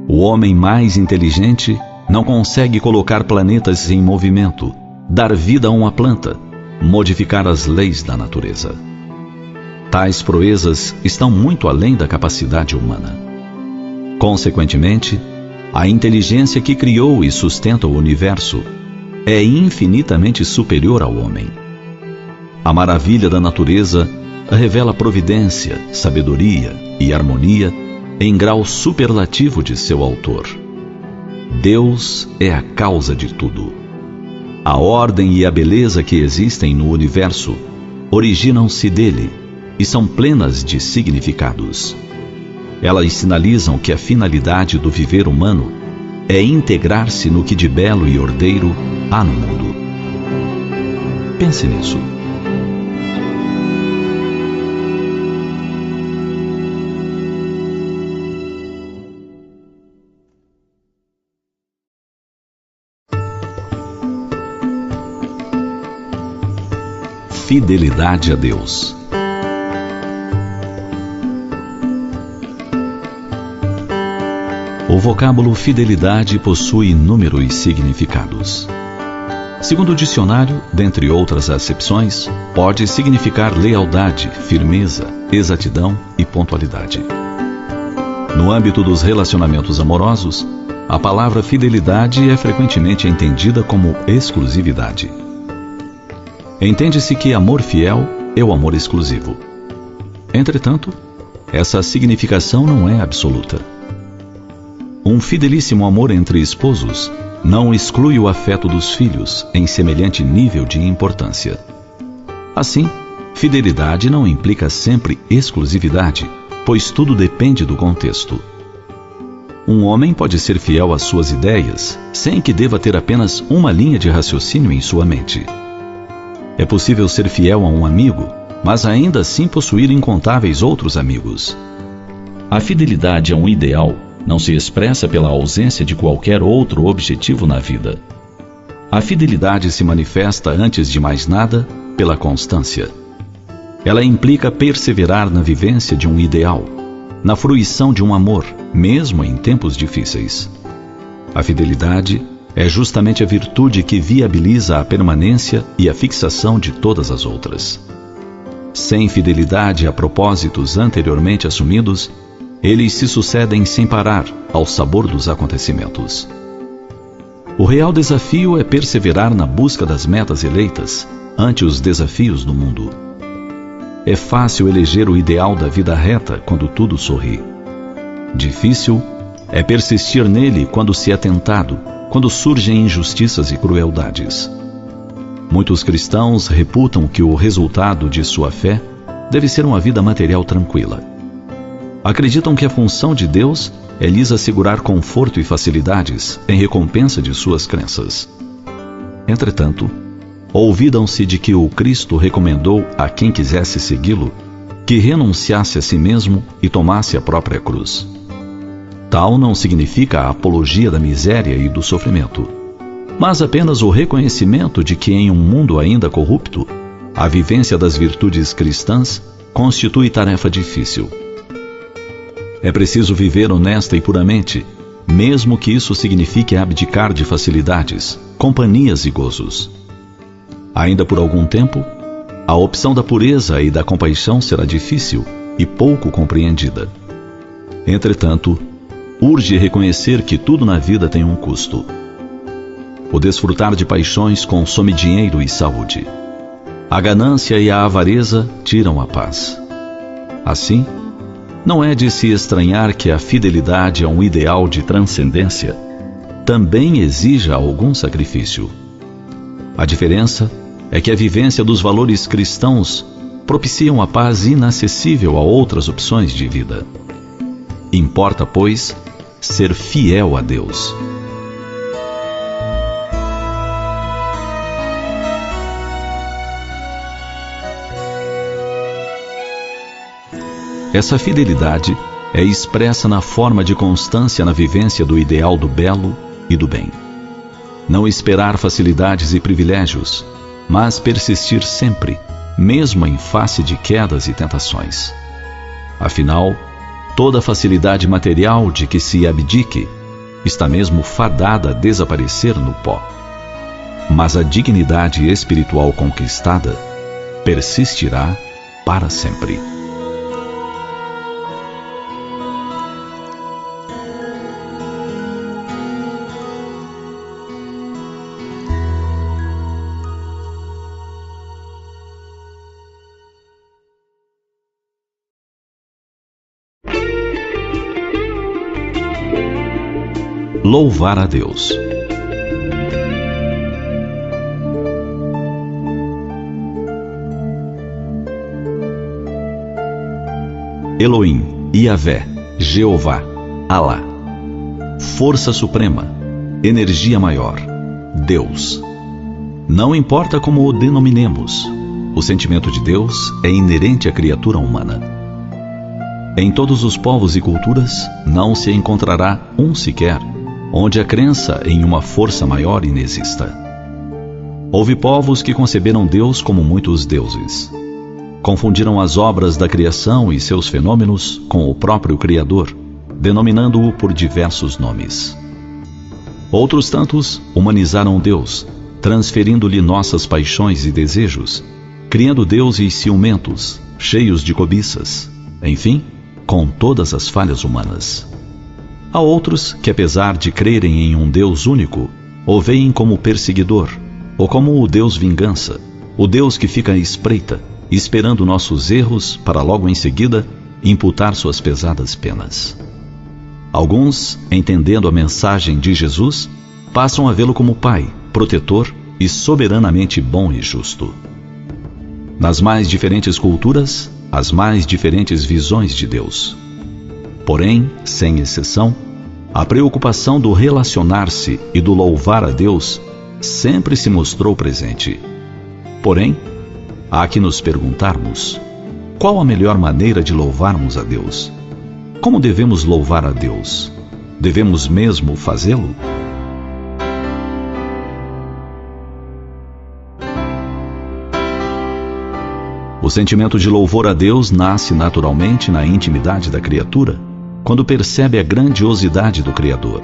O homem mais inteligente não consegue colocar planetas em movimento, dar vida a uma planta, modificar as leis da natureza. Tais proezas estão muito além da capacidade humana. Consequentemente, a inteligência que criou e sustenta o universo é infinitamente superior ao homem. A maravilha da natureza revela providência, sabedoria e harmonia em grau superlativo de seu autor. Deus é a causa de tudo. A ordem e a beleza que existem no universo originam-se dele e são plenas de significados. Elas sinalizam que a finalidade do viver humano é integrar-se no que de belo e ordeiro há no mundo. Pense nisso. Fidelidade a Deus. O vocábulo fidelidade possui inúmeros significados. Segundo o dicionário, dentre outras acepções, pode significar lealdade, firmeza, exatidão e pontualidade. No âmbito dos relacionamentos amorosos, a palavra fidelidade é frequentemente entendida como exclusividade. Entende-se que amor fiel é o amor exclusivo. Entretanto, essa significação não é absoluta. Um fidelíssimo amor entre esposos não exclui o afeto dos filhos em semelhante nível de importância. Assim, fidelidade não implica sempre exclusividade, pois tudo depende do contexto. Um homem pode ser fiel às suas ideias, sem que deva ter apenas uma linha de raciocínio em sua mente. É possível ser fiel a um amigo, mas ainda assim possuir incontáveis outros amigos. A fidelidade a um ideal não se expressa pela ausência de qualquer outro objetivo na vida. A fidelidade se manifesta, antes de mais nada, pela constância. Ela implica perseverar na vivência de um ideal, na fruição de um amor, mesmo em tempos difíceis. A fidelidade é justamente a virtude que viabiliza a permanência e a fixação de todas as outras. Sem fidelidade a propósitos anteriormente assumidos, eles se sucedem sem parar ao sabor dos acontecimentos. O real desafio é perseverar na busca das metas eleitas ante os desafios do mundo. É fácil eleger o ideal da vida reta quando tudo sorri. Difícil é persistir nele quando se é tentado, quando surgem injustiças e crueldades. Muitos cristãos reputam que o resultado de sua fé deve ser uma vida material tranquila. Acreditam que a função de Deus é lhes assegurar conforto e facilidades em recompensa de suas crenças. Entretanto, olvidam-se de que o Cristo recomendou a quem quisesse segui-lo que renunciasse a si mesmo e tomasse a própria cruz. Tal não significa a apologia da miséria e do sofrimento, mas apenas o reconhecimento de que em um mundo ainda corrupto, a vivência das virtudes cristãs constitui tarefa difícil. É preciso viver honesta e puramente, mesmo que isso signifique abdicar de facilidades, companhias e gozos. Ainda por algum tempo, a opção da pureza e da compaixão será difícil e pouco compreendida. Entretanto, urge reconhecer que tudo na vida tem um custo. O desfrutar de paixões consome dinheiro e saúde. A ganância e a avareza tiram a paz. Assim, não é de se estranhar que a fidelidade a um ideal de transcendência também exija algum sacrifício. A diferença é que a vivência dos valores cristãos propicia uma paz inacessível a outras opções de vida. Importa, pois, ser fiel a Deus. Essa fidelidade é expressa na forma de constância na vivência do ideal do belo e do bem. Não esperar facilidades e privilégios, mas persistir sempre, mesmo em face de quedas e tentações. Afinal, toda facilidade material de que se abdique está mesmo fadada a desaparecer no pó. Mas a dignidade espiritual conquistada persistirá para sempre. Louvar a Deus. Elohim, Yahvé, Jeová, Alá. Força suprema, energia maior, Deus. Não importa como o denominemos, o sentimento de Deus é inerente à criatura humana. Em todos os povos e culturas, não se encontrará um sequer onde a crença em uma força maior inexista. Houve povos que conceberam Deus como muitos deuses. Confundiram as obras da criação e seus fenômenos com o próprio Criador, denominando-o por diversos nomes. Outros tantos humanizaram Deus, transferindo-lhe nossas paixões e desejos, criando deuses ciumentos, cheios de cobiças, enfim, com todas as falhas humanas. Há outros que, apesar de crerem em um Deus único, o veem como perseguidor, ou como o Deus vingança, o Deus que fica à espreita, esperando nossos erros para logo em seguida imputar suas pesadas penas. Alguns, entendendo a mensagem de Jesus, passam a vê-lo como Pai, protetor e soberanamente bom e justo. Nas mais diferentes culturas, as mais diferentes visões de Deus. Porém, sem exceção, a preocupação do relacionar-se e do louvar a Deus sempre se mostrou presente. Porém, há que nos perguntarmos: qual a melhor maneira de louvarmos a Deus? Como devemos louvar a Deus? Devemos mesmo fazê-lo? O sentimento de louvor a Deus nasce naturalmente na intimidade da criatura, quando percebe a grandiosidade do Criador.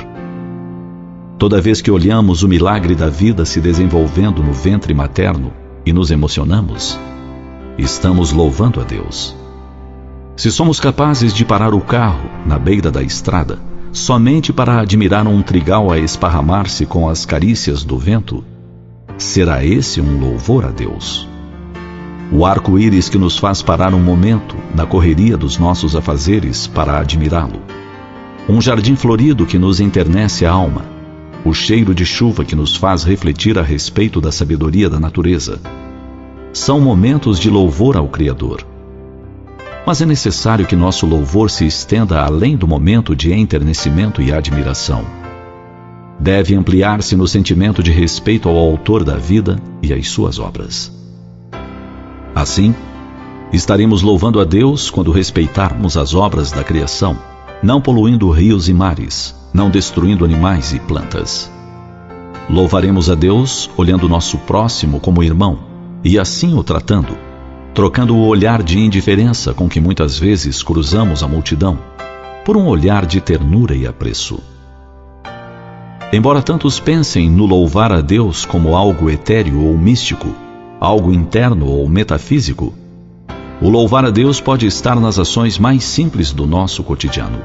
Toda vez que olhamos o milagre da vida se desenvolvendo no ventre materno e nos emocionamos, estamos louvando a Deus. Se somos capazes de parar o carro na beira da estrada, somente para admirar um trigal a esparramar-se com as carícias do vento, será esse um louvor a Deus? O arco-íris que nos faz parar um momento na correria dos nossos afazeres para admirá-lo. Um jardim florido que nos enternece a alma. O cheiro de chuva que nos faz refletir a respeito da sabedoria da natureza. São momentos de louvor ao Criador. Mas é necessário que nosso louvor se estenda além do momento de enternecimento e admiração. Deve ampliar-se no sentimento de respeito ao Autor da vida e às suas obras. Assim, estaremos louvando a Deus quando respeitarmos as obras da criação, não poluindo rios e mares, não destruindo animais e plantas. Louvaremos a Deus olhando nosso próximo como irmão e assim o tratando, trocando o olhar de indiferença com que muitas vezes cruzamos a multidão, por um olhar de ternura e apreço. Embora tantos pensem no louvar a Deus como algo etéreo ou místico, algo interno ou metafísico, o louvar a Deus pode estar nas ações mais simples do nosso cotidiano.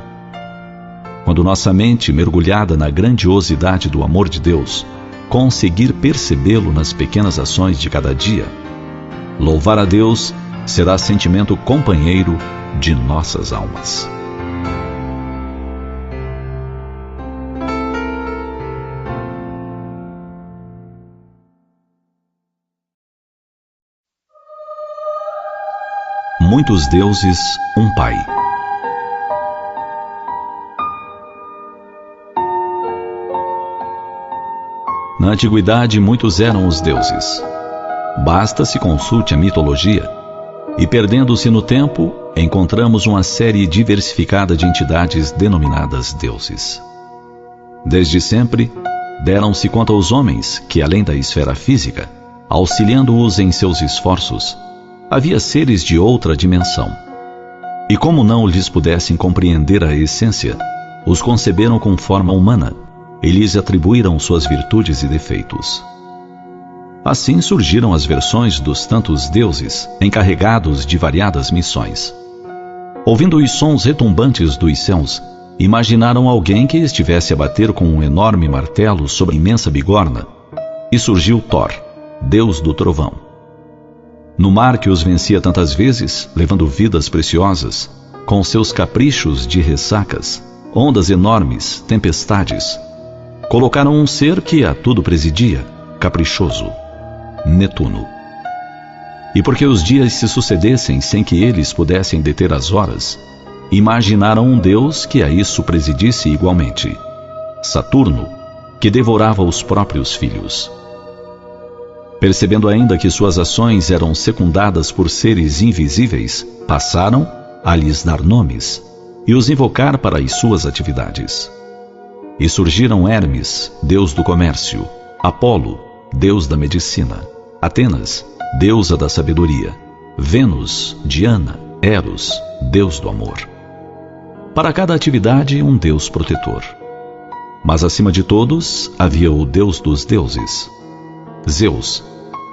Quando nossa mente, mergulhada na grandiosidade do amor de Deus, conseguir percebê-lo nas pequenas ações de cada dia, louvar a Deus será sentimento companheiro de nossas almas. Muitos deuses, um Pai. Na antiguidade, muitos eram os deuses. Basta se consulte a mitologia, e perdendo-se no tempo, encontramos uma série diversificada de entidades denominadas deuses. Desde sempre, deram-se conta aos homens que, além da esfera física, auxiliando-os em seus esforços, havia seres de outra dimensão. E como não lhes pudessem compreender a essência, os conceberam com forma humana e lhes atribuíram suas virtudes e defeitos. Assim surgiram as versões dos tantos deuses encarregados de variadas missões. Ouvindo os sons retumbantes dos céus, imaginaram alguém que estivesse a bater com um enorme martelo sobre a imensa bigorna, e surgiu Thor, deus do trovão. No mar que os vencia tantas vezes, levando vidas preciosas, com seus caprichos de ressacas, ondas enormes, tempestades, Colocaram um ser que a tudo presidia, caprichoso, Netuno. E porque os dias se sucedessem sem que eles pudessem deter as horas, imaginaram um deus que a isso presidisse igualmente, Saturno, que devorava os próprios filhos. Percebendo ainda que suas ações eram secundadas por seres invisíveis, passaram a lhes dar nomes e os invocar para as suas atividades. E surgiram Hermes, deus do comércio, Apolo, deus da medicina, Atenas, deusa da sabedoria, Vênus, Diana, Eros, deus do amor. Para cada atividade, um deus protetor. Mas acima de todos, havia o deus dos deuses, Zeus,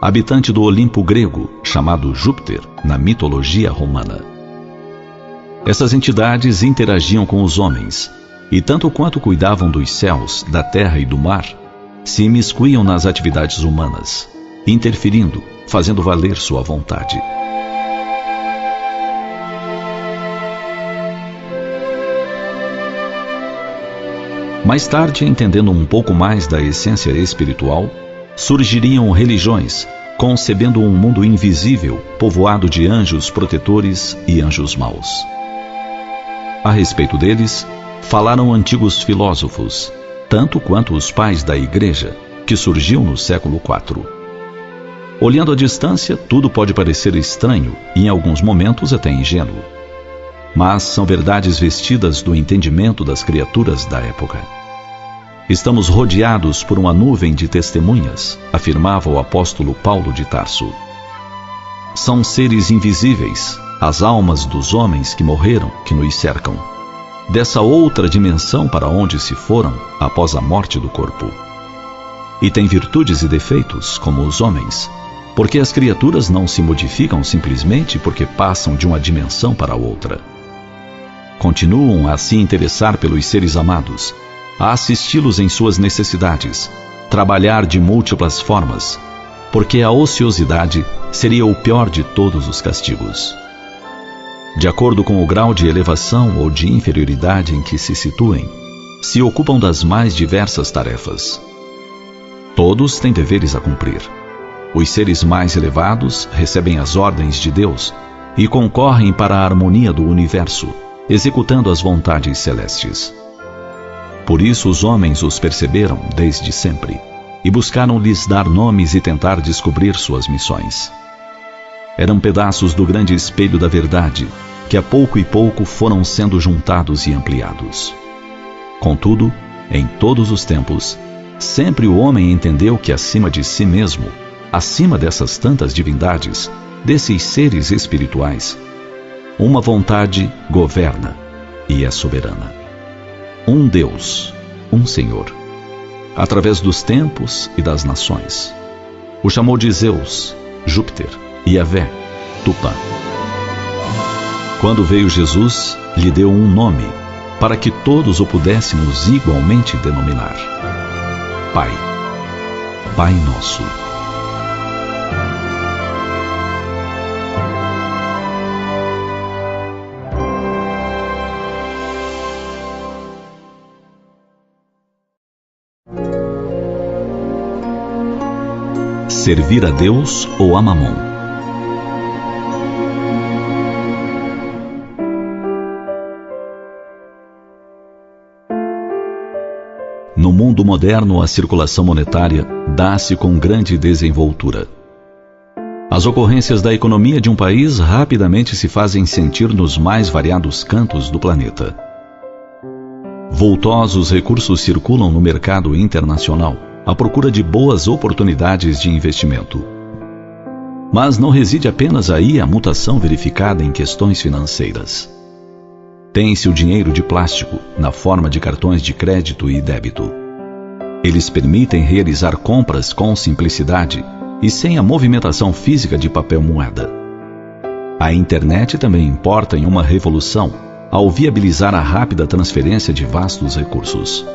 habitante do Olimpo grego, chamado Júpiter na mitologia romana. Essas entidades interagiam com os homens, e tanto quanto cuidavam dos céus, da terra e do mar, se imiscuíam nas atividades humanas, interferindo, fazendo valer sua vontade. Mais tarde, entendendo um pouco mais da essência espiritual, surgiriam religiões, concebendo um mundo invisível, povoado de anjos protetores e anjos maus. A respeito deles, falaram antigos filósofos, tanto quanto os pais da Igreja, que surgiu no século IV. Olhando à distância, tudo pode parecer estranho e, em alguns momentos, até ingênuo. Mas são verdades vestidas do entendimento das criaturas da época. Estamos rodeados por uma nuvem de testemunhas, afirmava o apóstolo Paulo de Tarso. São seres invisíveis, as almas dos homens que morreram, que nos cercam, dessa outra dimensão para onde se foram após a morte do corpo. E têm virtudes e defeitos, como os homens, porque as criaturas não se modificam simplesmente porque passam de uma dimensão para outra. Continuam a se interessar pelos seres amados, a assisti-los em suas necessidades, trabalhar de múltiplas formas, porque a ociosidade seria o pior de todos os castigos. De acordo com o grau de elevação ou de inferioridade em que se situem, se ocupam das mais diversas tarefas. Todos têm deveres a cumprir. Os seres mais elevados recebem as ordens de Deus e concorrem para a harmonia do universo, executando as vontades celestes. Por isso os homens os perceberam desde sempre e buscaram lhes dar nomes e tentar descobrir suas missões. Eram pedaços do grande espelho da verdade, que a pouco e pouco foram sendo juntados e ampliados. Contudo, em todos os tempos, sempre o homem entendeu que acima de si mesmo, acima dessas tantas divindades, desses seres espirituais, uma vontade governa e é soberana. Um Deus, um Senhor, através dos tempos e das nações. O chamou de Zeus, Júpiter, Yahvé, Tupã. Quando veio Jesus, lhe deu um nome, para que todos o pudéssemos igualmente denominar: Pai, Pai Nosso. Servir a Deus ou a Mamon? No mundo moderno, a circulação monetária dá-se com grande desenvoltura. As ocorrências da economia de um país rapidamente se fazem sentir nos mais variados cantos do planeta. Vultosos recursos circulam no mercado internacional, à procura de boas oportunidades de investimento. Mas não reside apenas aí a mutação verificada em questões financeiras. Tem-se o dinheiro de plástico, na forma de cartões de crédito e débito. Eles permitem realizar compras com simplicidade e sem a movimentação física de papel moeda. A internet também importa em uma revolução ao viabilizar a rápida transferência de vastos recursos.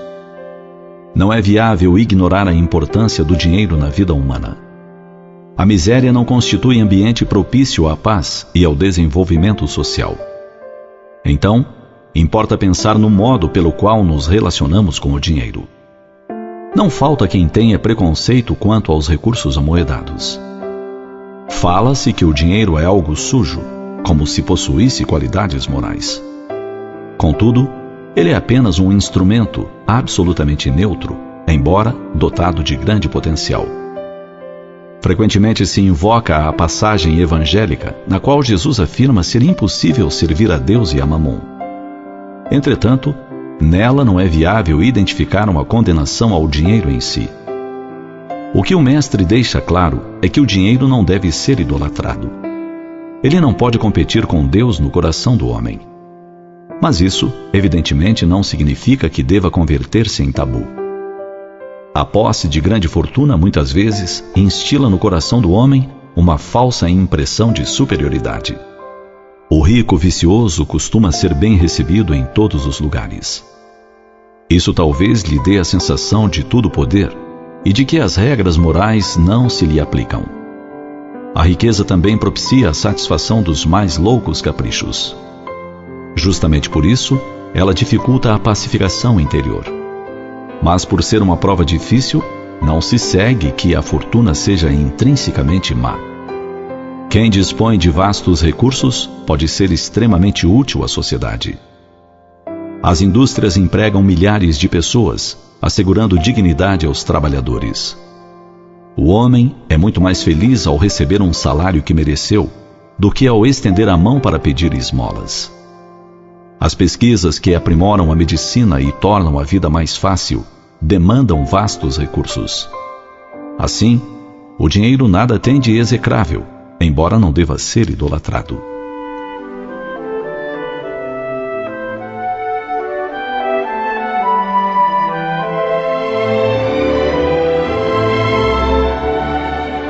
Não é viável ignorar a importância do dinheiro na vida humana. A miséria não constitui ambiente propício à paz e ao desenvolvimento social. Então, importa pensar no modo pelo qual nos relacionamos com o dinheiro. Não falta quem tenha preconceito quanto aos recursos amoedados. Fala-se que o dinheiro é algo sujo, como se possuísse qualidades morais. Contudo, ele é apenas um instrumento absolutamente neutro, embora dotado de grande potencial. Frequentemente se invoca a passagem evangélica na qual Jesus afirma ser impossível servir a Deus e a Mamon. Entretanto, nela não é viável identificar uma condenação ao dinheiro em si. O que o mestre deixa claro é que o dinheiro não deve ser idolatrado. Ele não pode competir com Deus no coração do homem. Mas isso, evidentemente, não significa que deva converter-se em tabu. A posse de grande fortuna, muitas vezes, instila no coração do homem uma falsa impressão de superioridade. O rico vicioso costuma ser bem recebido em todos os lugares. Isso talvez lhe dê a sensação de tudo poder e de que as regras morais não se lhe aplicam. A riqueza também propicia a satisfação dos mais loucos caprichos. Justamente por isso, ela dificulta a pacificação interior. Mas por ser uma prova difícil, não se segue que a fortuna seja intrinsecamente má. Quem dispõe de vastos recursos pode ser extremamente útil à sociedade. As indústrias empregam milhares de pessoas, assegurando dignidade aos trabalhadores. O homem é muito mais feliz ao receber um salário que mereceu do que ao estender a mão para pedir esmolas. As pesquisas que aprimoram a medicina e tornam a vida mais fácil demandam vastos recursos. Assim, o dinheiro nada tem de execrável, embora não deva ser idolatrado.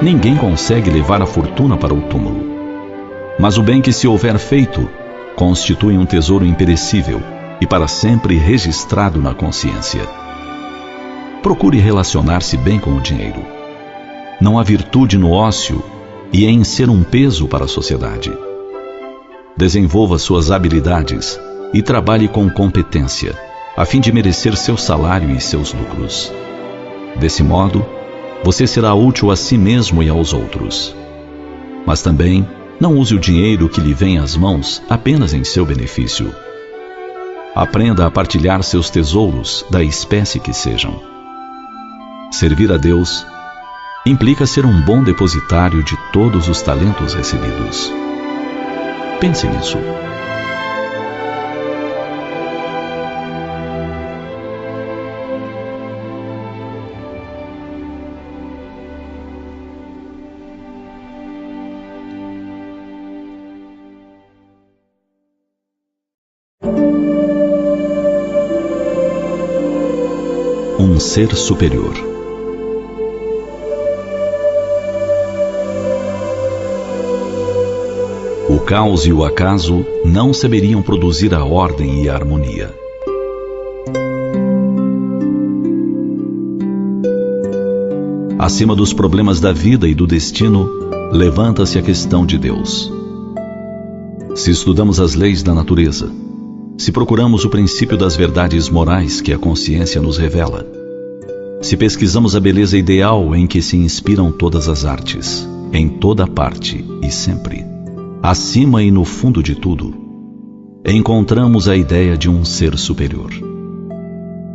Ninguém consegue levar a fortuna para o túmulo. Mas o bem que se houver feito constitui um tesouro imperecível e para sempre registrado na consciência. Procure relacionar-se bem com o dinheiro. Não há virtude no ócio e em ser um peso para a sociedade. Desenvolva suas habilidades e trabalhe com competência, a fim de merecer seu salário e seus lucros. Desse modo, você será útil a si mesmo e aos outros. Mas também não use o dinheiro que lhe vem às mãos apenas em seu benefício. Aprenda a partilhar seus tesouros, da espécie que sejam. Servir a Deus implica ser um bom depositário de todos os talentos recebidos. Pense nisso. Um ser superior. O caos e o acaso não saberiam produzir a ordem e a harmonia. Acima dos problemas da vida e do destino, levanta-se a questão de Deus. Se estudamos as leis da natureza, se procuramos o princípio das verdades morais que a consciência nos revela, se pesquisamos a beleza ideal em que se inspiram todas as artes, em toda parte e sempre, acima e no fundo de tudo, encontramos a ideia de um ser superior.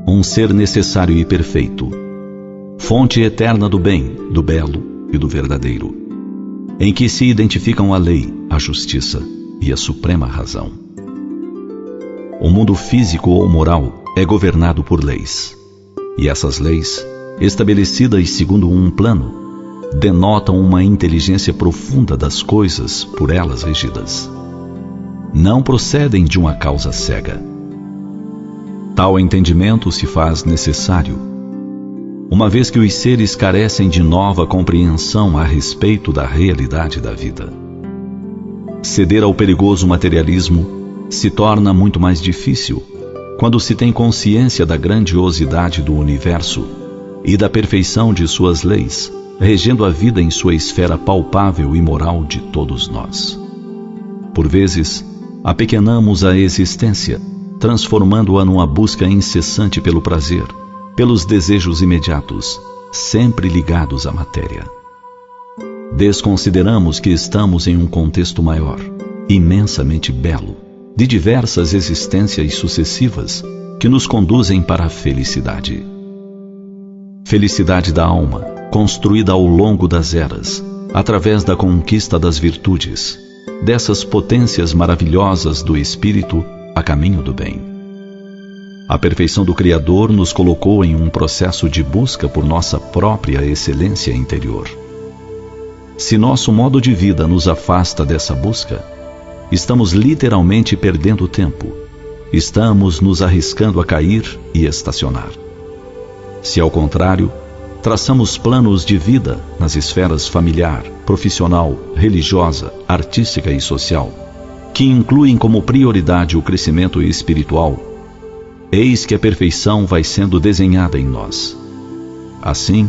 Um ser necessário e perfeito, fonte eterna do bem, do belo e do verdadeiro, em que se identificam a lei, a justiça e a suprema razão. O mundo físico ou moral é governado por leis, e essas leis, estabelecidas segundo um plano, denotam uma inteligência profunda das coisas por elas regidas. Não procedem de uma causa cega. Tal entendimento se faz necessário, uma vez que os seres carecem de nova compreensão a respeito da realidade da vida. Ceder ao perigoso materialismo se torna muito mais difícil quando se tem consciência da grandiosidade do universo e da perfeição de suas leis, regendo a vida em sua esfera palpável e moral de todos nós. Por vezes, apequenamos a existência, transformando-a numa busca incessante pelo prazer, pelos desejos imediatos, sempre ligados à matéria. Desconsideramos que estamos em um contexto maior, imensamente belo, de diversas existências sucessivas que nos conduzem para a felicidade. Felicidade da alma, construída ao longo das eras, através da conquista das virtudes, dessas potências maravilhosas do espírito a caminho do bem. A perfeição do Criador nos colocou em um processo de busca por nossa própria excelência interior. Se nosso modo de vida nos afasta dessa busca, estamos literalmente perdendo tempo. Estamos nos arriscando a cair e estacionar. Se, ao contrário, traçamos planos de vida nas esferas familiar, profissional, religiosa, artística e social, que incluem como prioridade o crescimento espiritual, eis que a perfeição vai sendo desenhada em nós. Assim,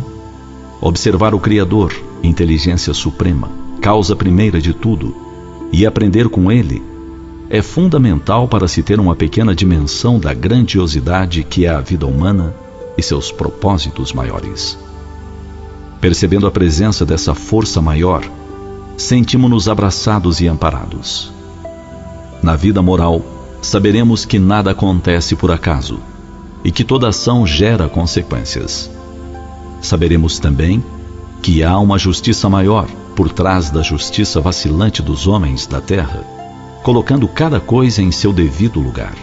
observar o Criador, inteligência suprema, causa primeira de tudo, e aprender com Ele, é fundamental para se ter uma pequena dimensão da grandiosidade que é a vida humana e seus propósitos maiores. Percebendo a presença dessa força maior, sentimos-nos abraçados e amparados. Na vida moral, saberemos que nada acontece por acaso e que toda ação gera consequências. Saberemos também que há uma justiça maior por trás da justiça vacilante dos homens da terra, colocando cada coisa em seu devido lugar.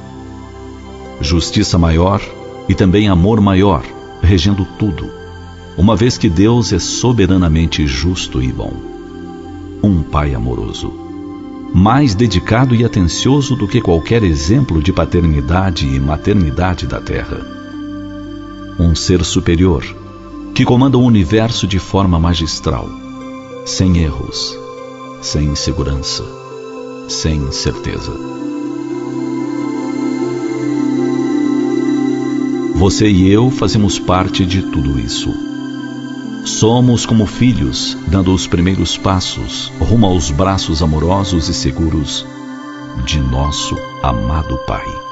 Justiça maior e também amor maior, regendo tudo, uma vez que Deus é soberanamente justo e bom. Um Pai amoroso, mais dedicado e atencioso do que qualquer exemplo de paternidade e maternidade da terra. Um ser superior, que comanda o universo de forma magistral, sem erros, sem insegurança, sem certeza. Você e eu fazemos parte de tudo isso. Somos como filhos, dando os primeiros passos rumo aos braços amorosos e seguros de nosso amado Pai.